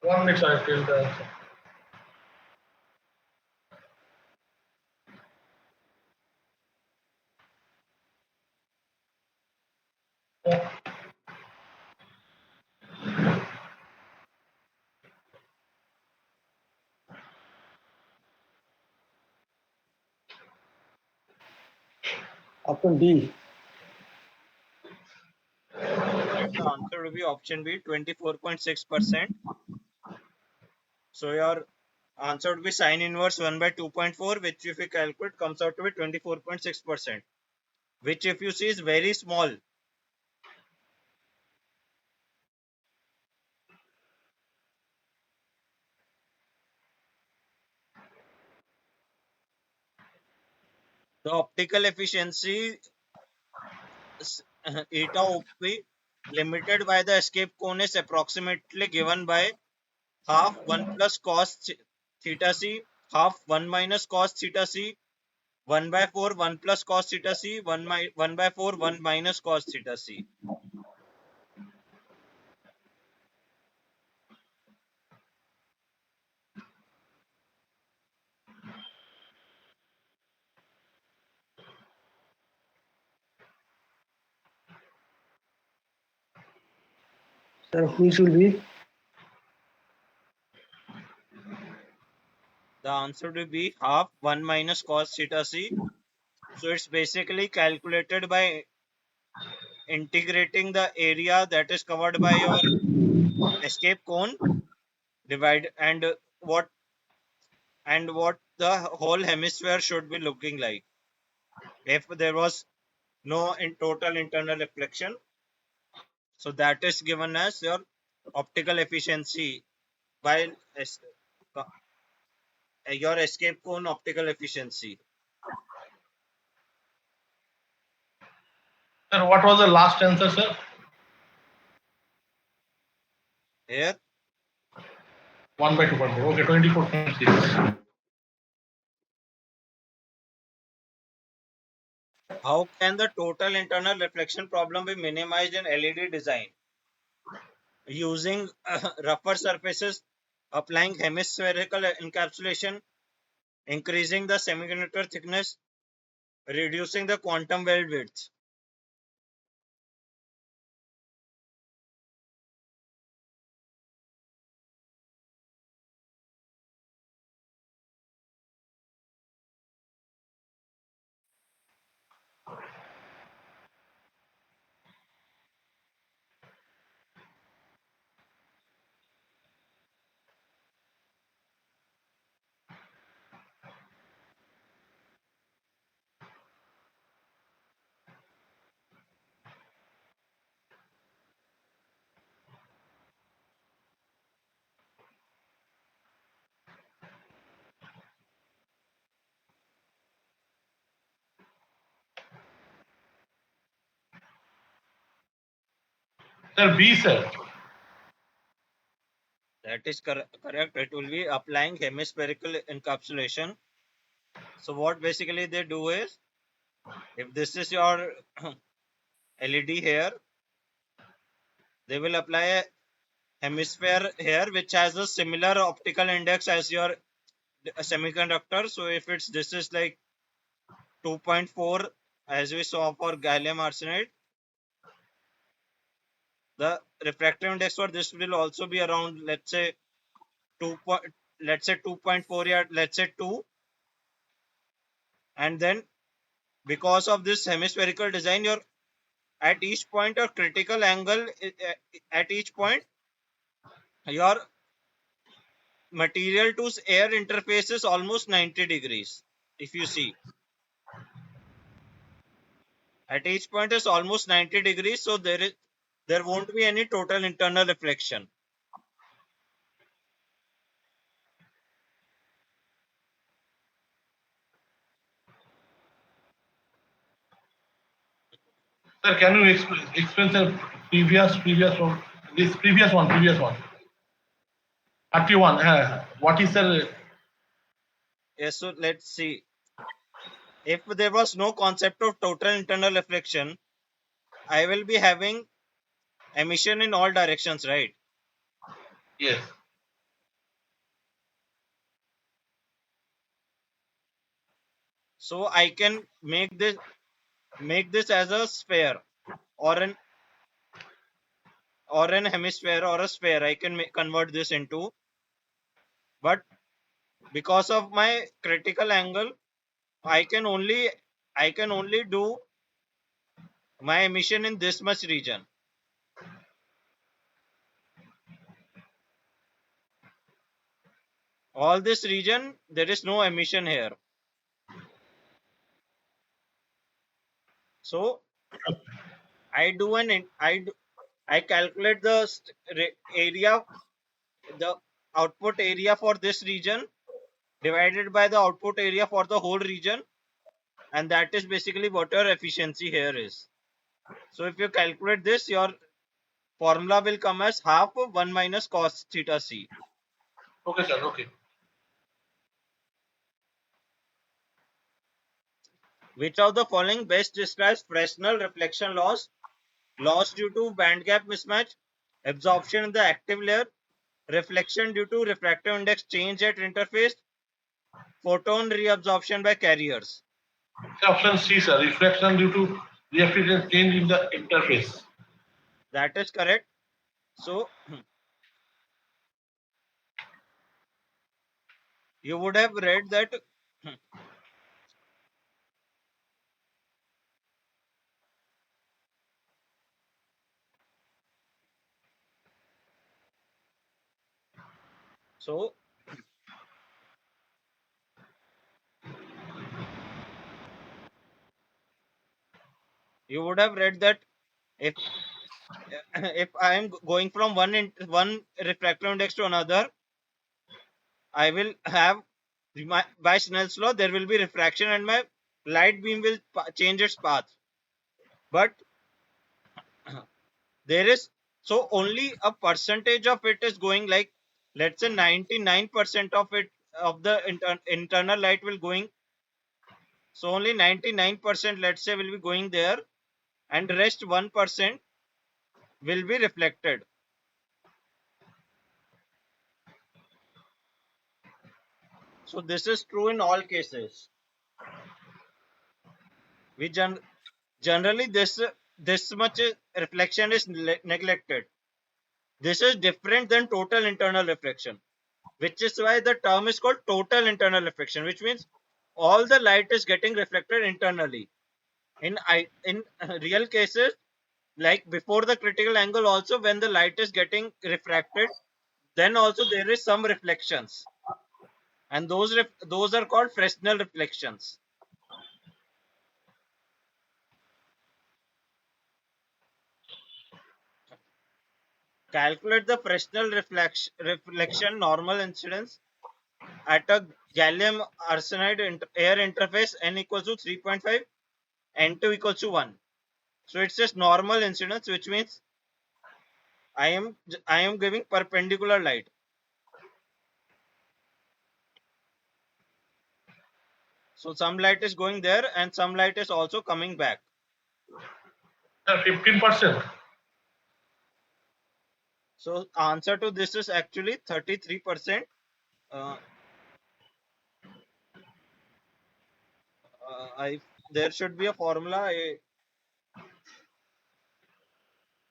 Speaker 3: 1 minute, I feel the answer.
Speaker 2: Option D.
Speaker 1: Correct. The answer will be option B, 24.6%. So your answer would be sine inverse 1 by 2.4, which if you calculate comes out to be 24.6%, which if you see is very small. The optical efficiency eta op limited by the escape cone is approximately given by half 1 plus cos theta c, half 1 minus cos theta c, 1 by 4 1 plus cos theta c, 1 by 4 1 minus cos theta c.
Speaker 2: Sir, which will be?
Speaker 1: The answer will be half 1 minus cos theta c. So it's basically calculated by integrating the area that is covered by your escape cone divide what what the whole hemisphere should be looking like if there was no in total internal reflection. So that is given as your optical efficiency while your escape cone optical efficiency.
Speaker 3: Sir, what was the last answer, sir?
Speaker 1: Here,
Speaker 3: 1 by 2.4. Okay, 24.6.
Speaker 1: how can the total internal reflection problem be minimized in LED design? Using rougher surfaces, applying hemispherical encapsulation, increasing the semiconductor thickness, reducing the quantum weld width.
Speaker 3: Sir, B, sir.
Speaker 1: That is correct. It will be applying hemispherical encapsulation. So what basically they do is, if this is your LED here, they will apply a hemisphere here which has a similar optical index as your semiconductor. So if it's this is like 2.4 as we saw for gallium arsenide, the refractive index for this will also be around let's say 2 let's say 2.4, yeah, let's say 2. And then because of this hemispherical design, your at each point or critical angle at each point, your material to air interface is almost 90 degrees. If you see at each point is almost 90 degrees, so there won't be any total internal reflection.
Speaker 3: Sir, can you explain the previous one? This previous one. 31. What is, sir?
Speaker 1: Yes, so let's see. if there was no concept of total internal reflection, I will be having emission in all directions, right?
Speaker 3: Yes.
Speaker 1: So I can make this as a sphere or an hemisphere or a sphere. I can convert this into, but because of my critical angle, I can only do my emission in this much region. All this region, there is no emission here. So I calculate the area, the output area for this region divided by the output area for the whole region, and that is basically what your efficiency here is. So if you calculate this, your formula will come as half of 1 minus cos theta c.
Speaker 3: Okay, sir. Okay.
Speaker 1: Which of the following best describes Fresnel reflection loss? Loss due to band gap mismatch, absorption in the active layer, reflection due to refractive index change at interface, photon reabsorption by carriers.
Speaker 3: Option C, sir. Reflection due to reactance change in the interface.
Speaker 1: That is correct. So you would have read that. So you would have read that if if I am going from one refractive index to another, I will have by Snell's law there will be refraction and my light beam will change its path. But there is, so only a percentage of it is going, like let's say 99% of it, of the internal light will going, so only 99% let's say will be going there, and rest 1% will be reflected. So this is true in all cases. We generally this much reflection is neglected. This is different than total internal reflection, which is why the term is called total internal reflection, which means all the light is getting reflected internally. In real cases, like before the critical angle also, when the light is getting refracted, then also there is some reflections, and those are called Fresnel reflections. Calculate the Fresnel reflection normal incidence at a gallium arsenide air interface n equals to 3.5, n2 equals to 1. So it's just normal incidence, which means I am giving perpendicular light. So some light is going there and some light is also coming back.
Speaker 3: 15%.
Speaker 1: So answer to this is actually 33%. Uh, I There should be a formula.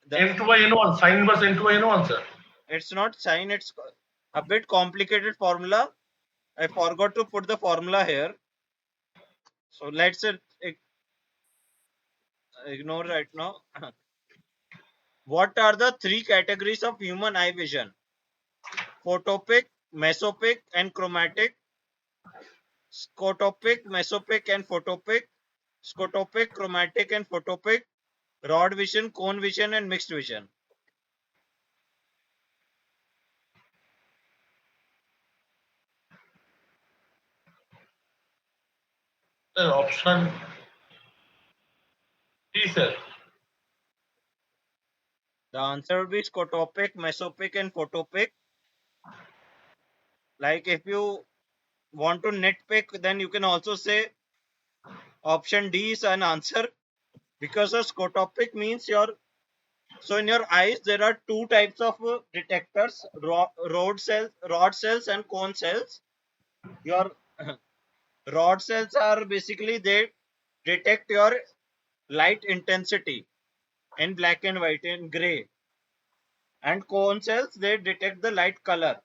Speaker 1: The
Speaker 3: N2 by N1. Sine inverse N2 by N1, sir.
Speaker 1: It's not sine. It's a bit complicated formula. I forgot to put the formula here. So let's ignore right now. What are the three categories of human eye vision? Photopic, mesopic, and chromatic. Scotopic, mesopic, and photopic. Scotopic, chromatic, and photopic. Rod vision, cone vision, and mixed vision.
Speaker 3: Option D, sir.
Speaker 1: The answer would be scotopic, mesopic, and photopic. Like if you want to nitpick, then you can also say Option D is an answer because a scotopic means so in your eyes there are two types of detectors: rod cells, and cone cells. Your rod cells are basically they detect your light intensity in black and white and gray, and cone cells they detect the light color.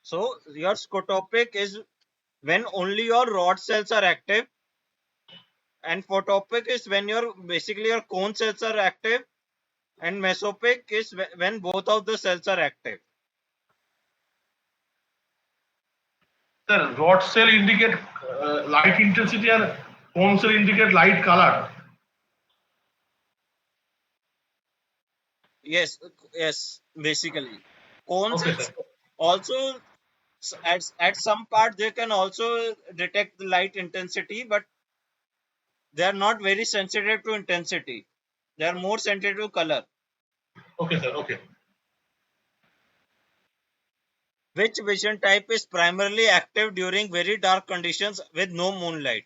Speaker 1: So your scotopic is when only your rod cells are active, and photopic is when your cone cells are active, and mesopic is when both of the cells are active.
Speaker 3: Sir, rod cell indicate light intensity and cone cell indicate light color.
Speaker 1: Yes, yes, basically. Cone
Speaker 3: Okay, sir.
Speaker 1: cells also at some part they can also detect the light intensity, but they are not very sensitive to intensity. They are more sensitive to color.
Speaker 3: Okay, sir. Okay.
Speaker 1: Which vision type is primarily active during very dark conditions with no moonlight?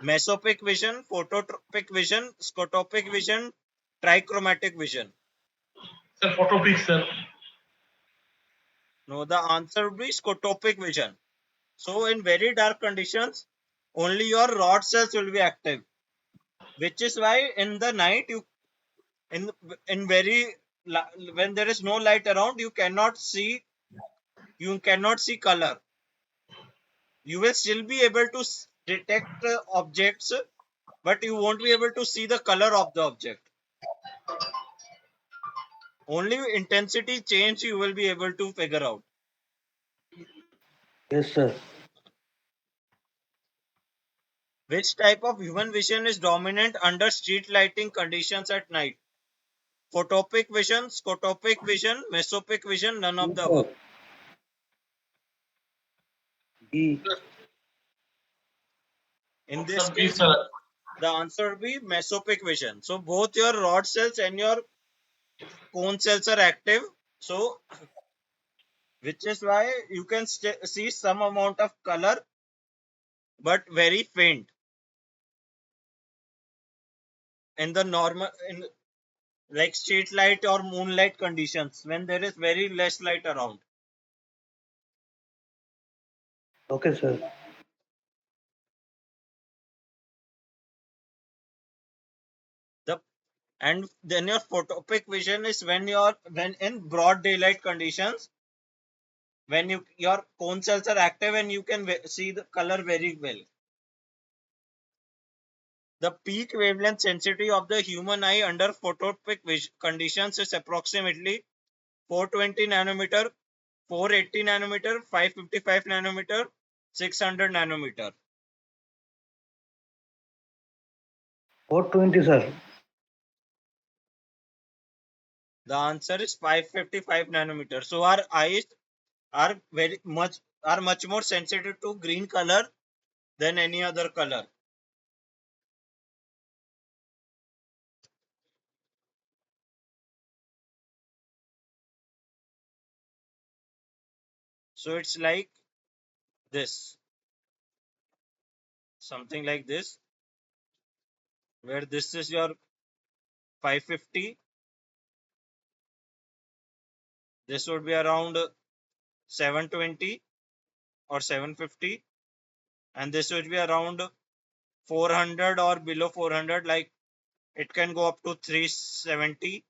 Speaker 1: Mesopic vision, phototropic vision, scotopic vision, trichromatic vision.
Speaker 3: Sir, photopixel.
Speaker 1: No, the answer would be scotopic vision. So in very dark conditions, only your rod cells will be active, which is why in the night in in very when there is no light around, you cannot see color. You will still be able to detect objects, but you won't be able to see the color of the object. Only intensity change you will be able to figure out.
Speaker 2: Yes, sir.
Speaker 1: Which type of human vision is dominant under street lighting conditions at night? Photopic vision, scotopic vision, mesopic vision, none of
Speaker 2: B,
Speaker 1: the
Speaker 2: sir.
Speaker 1: above.
Speaker 2: B.
Speaker 1: In this
Speaker 3: Option B,
Speaker 1: case,
Speaker 3: sir.
Speaker 1: the answer will be mesopic vision. So both your rod cells and your cone cells are active. So which is why you can see some amount of color, but very faint in the normal in like street light or moonlight conditions when there is very less light around.
Speaker 2: Okay, sir.
Speaker 1: The and then your photopic vision is when in broad daylight conditions, when your cone cells are active and you can see the color very well. The peak wavelength sensitivity of the human eye under photopic conditions is approximately 420 nanometer, 480 nanometer, 555 nanometer, 600 nanometer.
Speaker 2: 420, sir.
Speaker 1: The answer is 555 nanometer. So our eyes are much more sensitive to green color than any other color. So it's like this, something like this, where this is your 550, this would be around 720 or 750, and this would be around 400 or below 400, like it can go up to 370,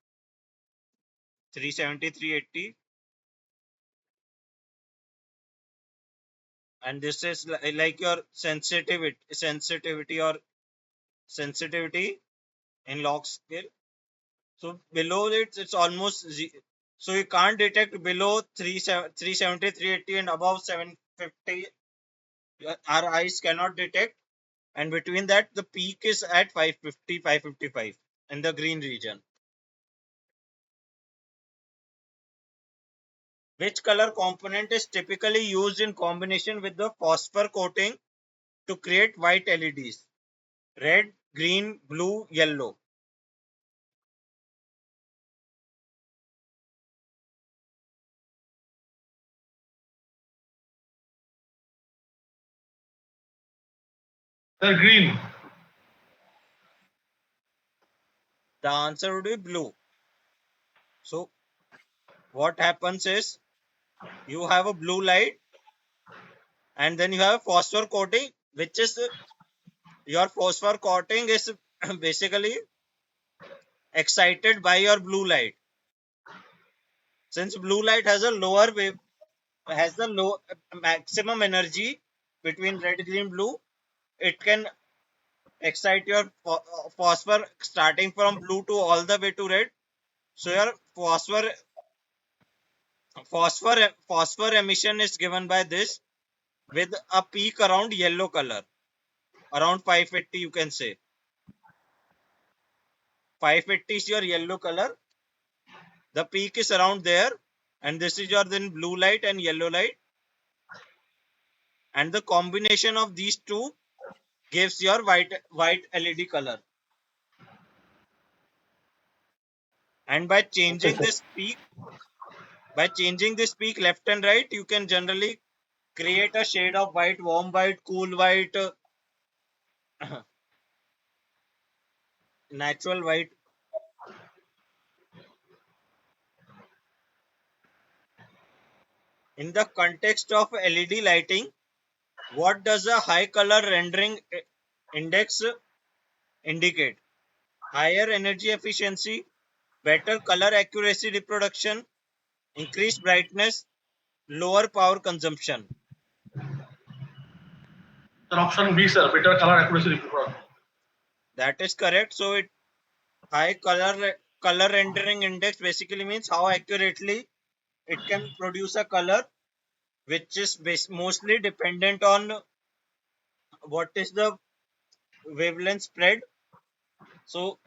Speaker 1: 370, 380, and this is like your sensitivity in log scale. So below it, it's almost so you can't detect below 370, 380, and above 750. Our eyes cannot detect, and between that, the peak is at 550, 555 in the green region. Which color component is typically used in combination with the phosphor coating to create white LEDs? Red, green, blue, yellow.
Speaker 3: Sir, green.
Speaker 1: The answer would be blue. So what happens is you have a blue light and then you have phosphor coating, which is your phosphor coating is basically excited by your blue light. Since blue light has a lower wave, has the low maximum energy between red, green, blue, it can excite your phosphor starting from blue to all the way to red. So your phosphor emission is given by this with a peak around yellow color, around 580 you can say. 580 is your yellow color. The peak is around there, and this is your then blue light and yellow light, and the combination of these two gives your white LED color. And
Speaker 2: Okay, sir.
Speaker 1: by changing this peak left and right, you can generally create a shade of white, warm white, cool white, natural white. In the context of LED lighting, what does a high color rendering index indicate? Higher energy efficiency, better color accuracy reproduction, increased brightness, lower power consumption.
Speaker 3: Sir, option B, sir, better color accuracy report.
Speaker 1: That is correct. So it high color rendering index basically means how accurately it can produce a color, which is mostly dependent on what is the wavelength spread. So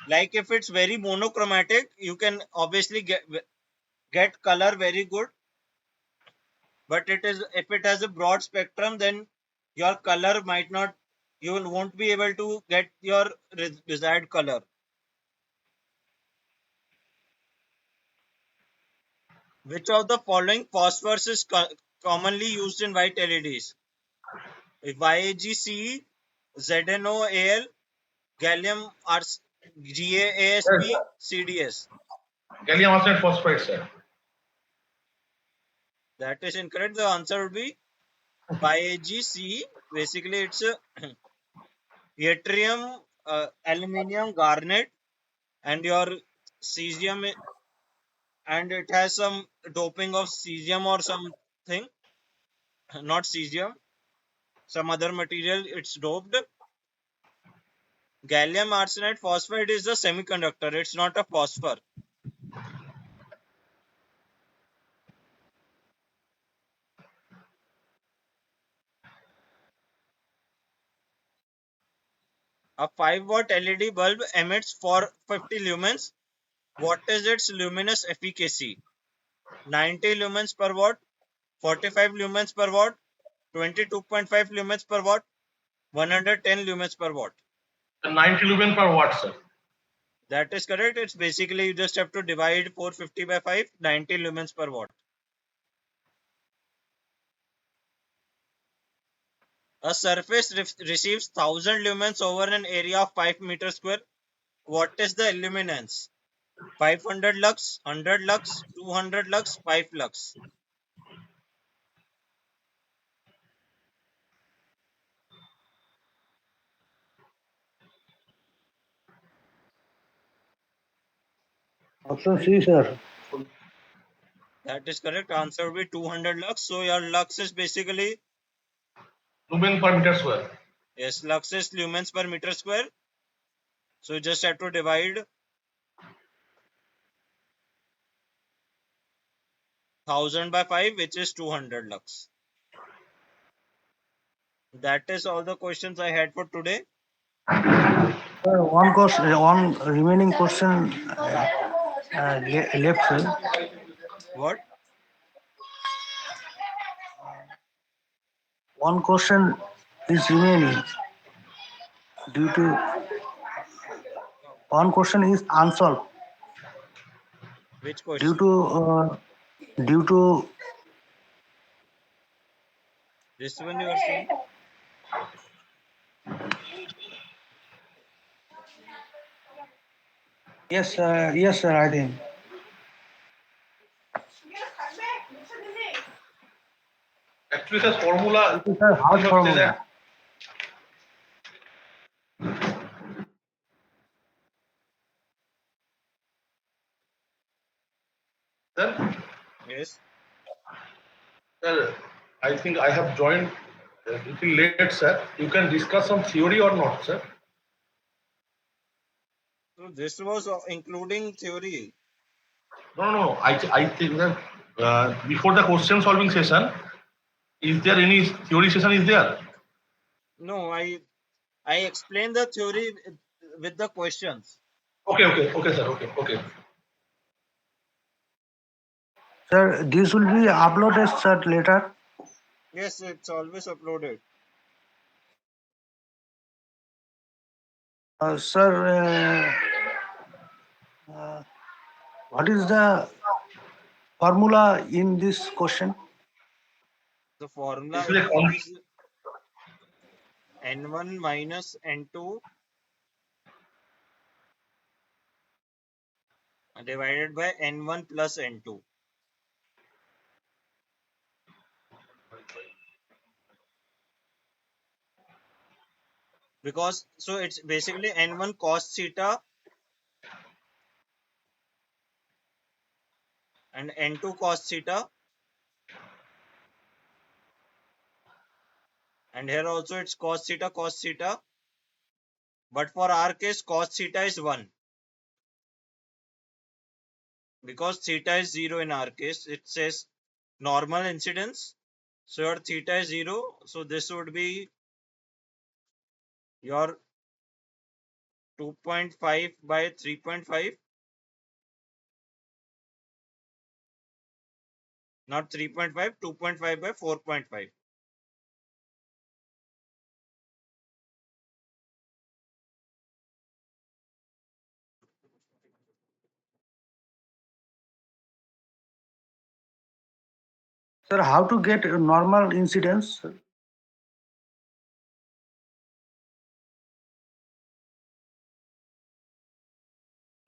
Speaker 1: like if it's very monochromatic, you can obviously get color very good, but it is if it has a broad spectrum, then your color might not, you won't be able to get your desired color. Which of the following phosphors is commonly used in white LEDs? YAGCE, ZNOAL, gallium
Speaker 3: Yes,
Speaker 1: GaAsP, CDS.
Speaker 3: gallium arsenide phosphide, sir.
Speaker 1: That is incorrect. The answer would be YAGCE. Basically, it's yttrium, aluminium, garnet, and your cesium, and it has some doping of cesium or something, not cesium, some other material. It's doped. Gallium arsenide phosphide is a semiconductor. It's not a phosphor. A 5-watt LED bulb emits 450 lumens. What is its luminous efficacy? 90 lumens per watt, 45 lumens per watt, 22.5 lumens per watt, 110 lumens per watt.
Speaker 3: The 90 lumen per watt, sir.
Speaker 1: That is correct. It's basically you just have to divide 450 by 5, 90 lumens per watt. A surface receives 1000 lumens over an area of 5 meters square. What is the illuminance? 500 lux, 100 lux, 200 lux, 5 lux.
Speaker 2: Option C, sir.
Speaker 1: That is correct. Answer will be 200 lux. So your lux is basically,
Speaker 3: Lumen per meter square.
Speaker 1: yes, lux is lumens per meter square. So you just have to divide 1000 by 5, which is 200 lux. That is all the questions I had for today.
Speaker 2: One remaining question left, sir.
Speaker 1: What?
Speaker 2: One question is remaining due to one question is unsolved
Speaker 1: Which
Speaker 2: due
Speaker 1: question?
Speaker 2: to due to
Speaker 1: This one you are saying?
Speaker 2: Yes, sir. I think.
Speaker 3: Actually, sir, formula
Speaker 2: It is a hard
Speaker 3: কিভাবে say
Speaker 2: formula.
Speaker 3: that? Then,
Speaker 1: Yes.
Speaker 3: sir, I think I have joined a little late, sir. You can discuss some theory or not, sir?
Speaker 1: So this was including theory.
Speaker 3: No. I think that before the question solving session, is there any theory session? Is there?
Speaker 1: No, I explained the theory with the questions.
Speaker 3: Okay, sir. Okay.
Speaker 2: Sir, this will be uploaded, sir, later.
Speaker 1: Yes, it's always uploaded.
Speaker 2: Sir, what is the formula in this question?
Speaker 1: The formula
Speaker 3: This is a
Speaker 1: is n1 minus n2 divided by n1 plus n2. Because so it's basically n1 cos theta and n2 cos theta, and here also it's cos theta, but for our case cos theta is 1 because theta is 0 in our case. It says normal incidence, so your theta is 0, so this would be your 2.5 by 3.5, not 3.5, 2.5 by 4.5.
Speaker 2: Sir, how to get a normal incidence?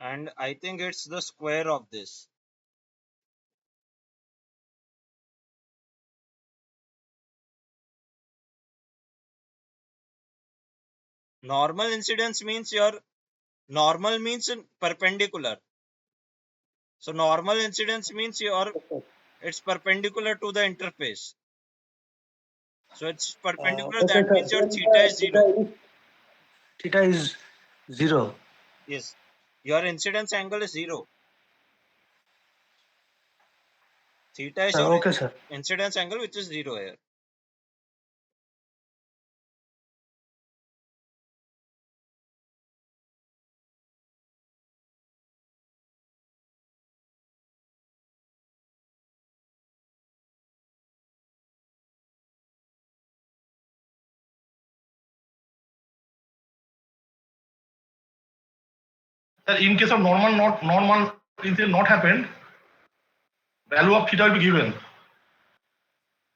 Speaker 1: And I think it's the square of this. Normal incidence means your normal means in perpendicular. So normal incidence means it's perpendicular to the interface. So it's perpendicular.
Speaker 2: Okay,
Speaker 1: That
Speaker 2: sir.
Speaker 1: means your
Speaker 2: Then
Speaker 1: theta is 0.
Speaker 2: theta is 0.
Speaker 1: Yes. Your incidence angle is 0. Theta is
Speaker 2: Sir,
Speaker 1: your
Speaker 2: okay, sir.
Speaker 1: incidence angle, which is 0 here.
Speaker 3: Sir, in case of normal incident not happened, value of theta will be given.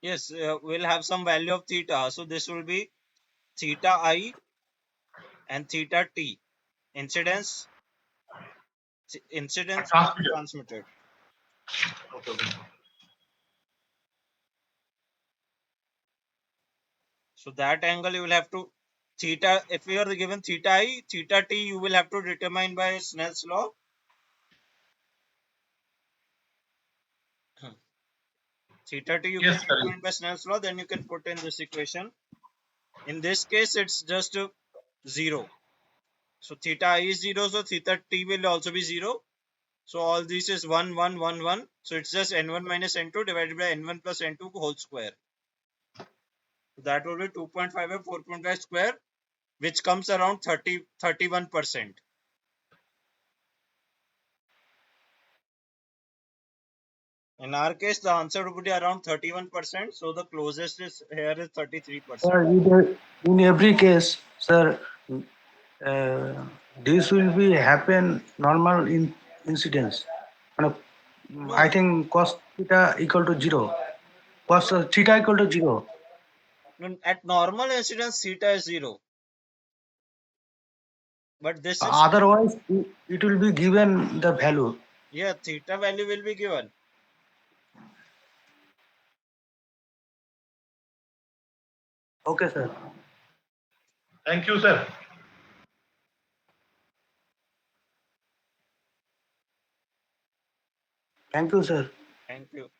Speaker 1: Yes, we'll have some value of theta. So this will be theta I and theta T. Incidence
Speaker 3: At
Speaker 1: and
Speaker 3: transmitter.
Speaker 1: transmitted.
Speaker 3: Okay.
Speaker 1: So that angle you will have to theta. If you are given theta I, theta T, you will have to determine by Snell's law. Theta T you can
Speaker 3: Yes, sir.
Speaker 1: determine by Snell's law. Then you can put in this equation. In this case, it's just 0. So theta I is 0. So theta T will also be 0. So all this is 1, 1, 1, 1. So it's just n1 minus n2 divided by n1 plus n2 whole square. So that will be 2.5 by 4.5 square, which comes around 31%. In our case, the answer would be around 31%. So the closest is here is 33%.
Speaker 2: Sir, in every case, sir, uh, this will be happen normal in incidence. And, I
Speaker 1: No,
Speaker 2: think cos theta equal to 0. Cos theta equal to 0.
Speaker 1: at normal incidence, theta is 0. But this is,
Speaker 2: Otherwise, it will be given the value.
Speaker 1: yeah, theta value will be given.
Speaker 2: Okay, sir.
Speaker 3: Thank you, sir.
Speaker 2: Thank you, sir.
Speaker 1: Thank you.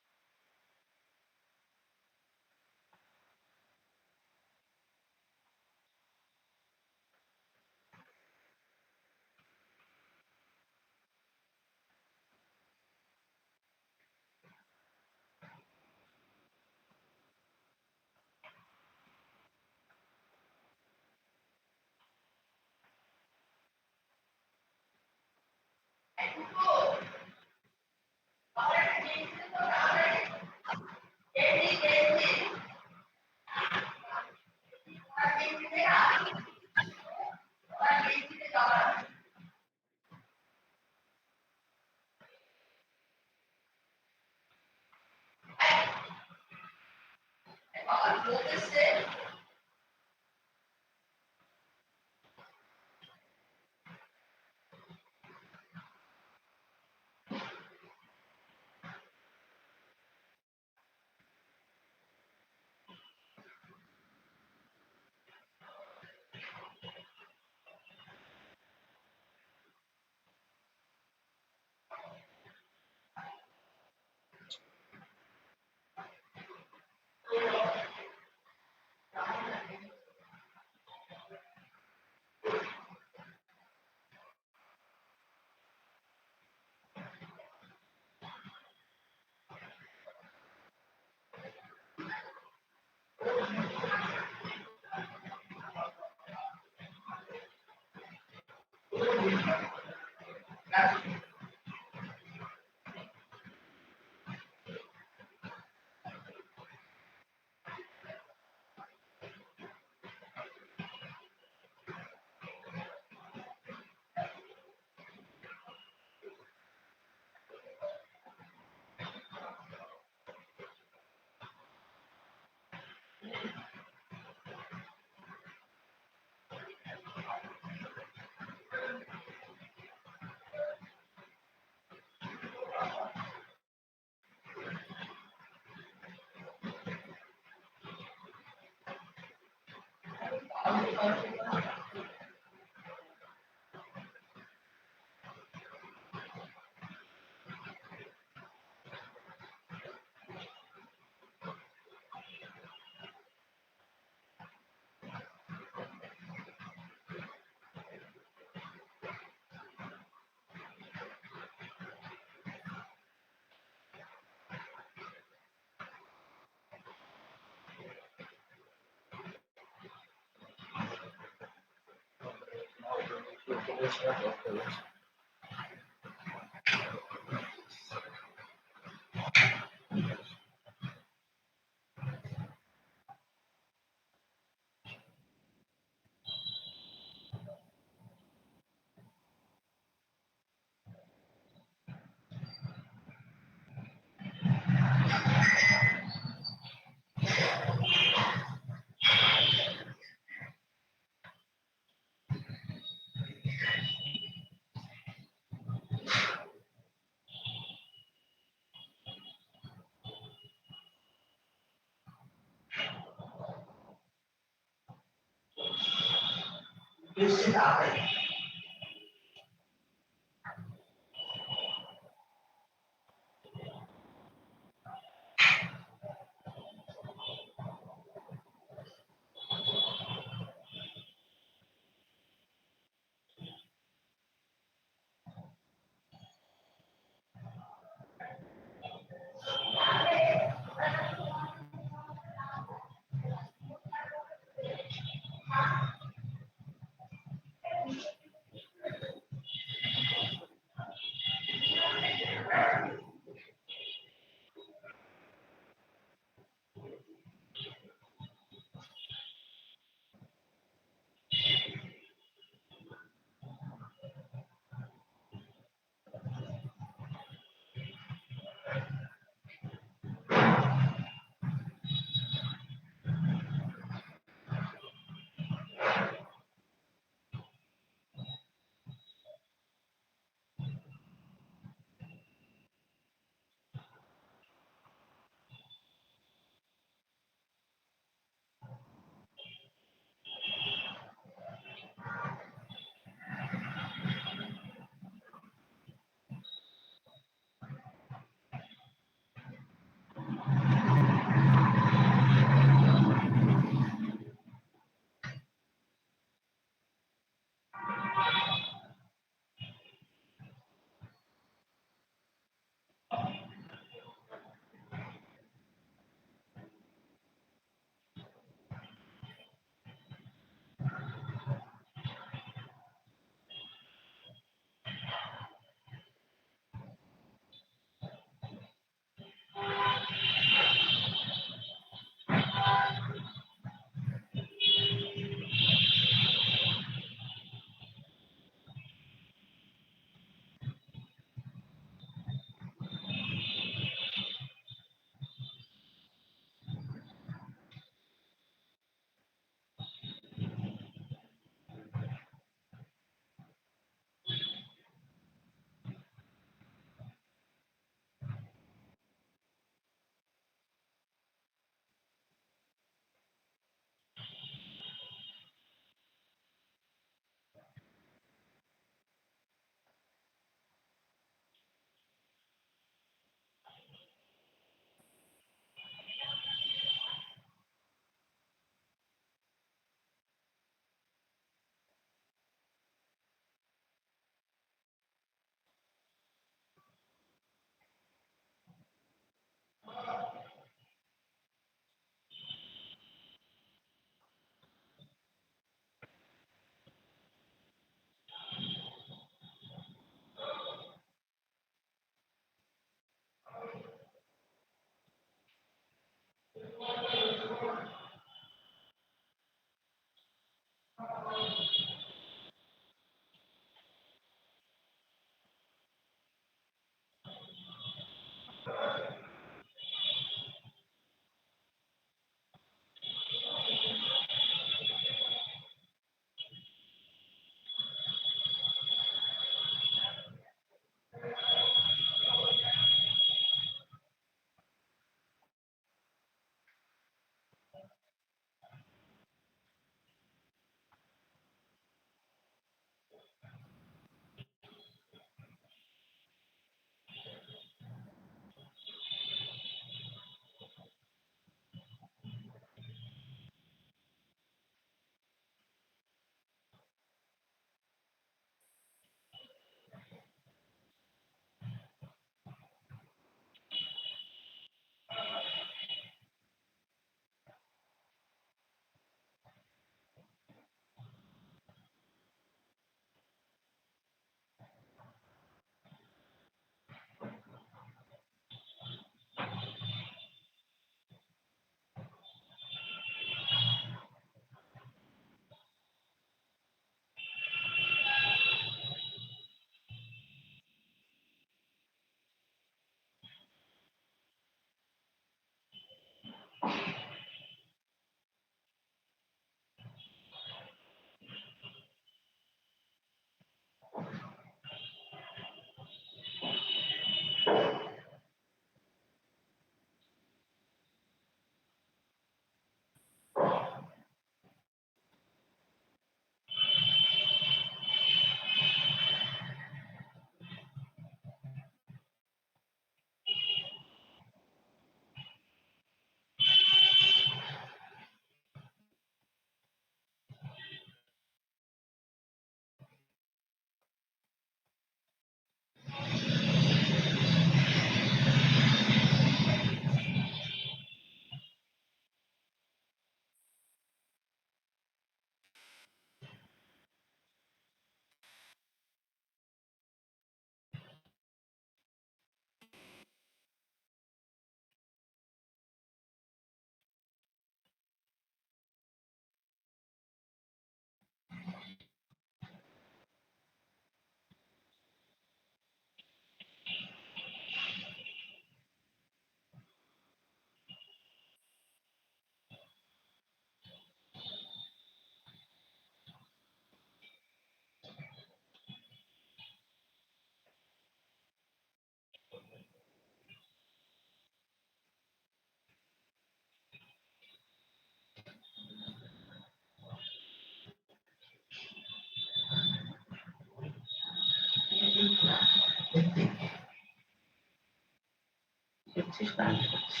Speaker 2: করছিস current করছি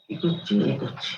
Speaker 2: কি করছি এই করছি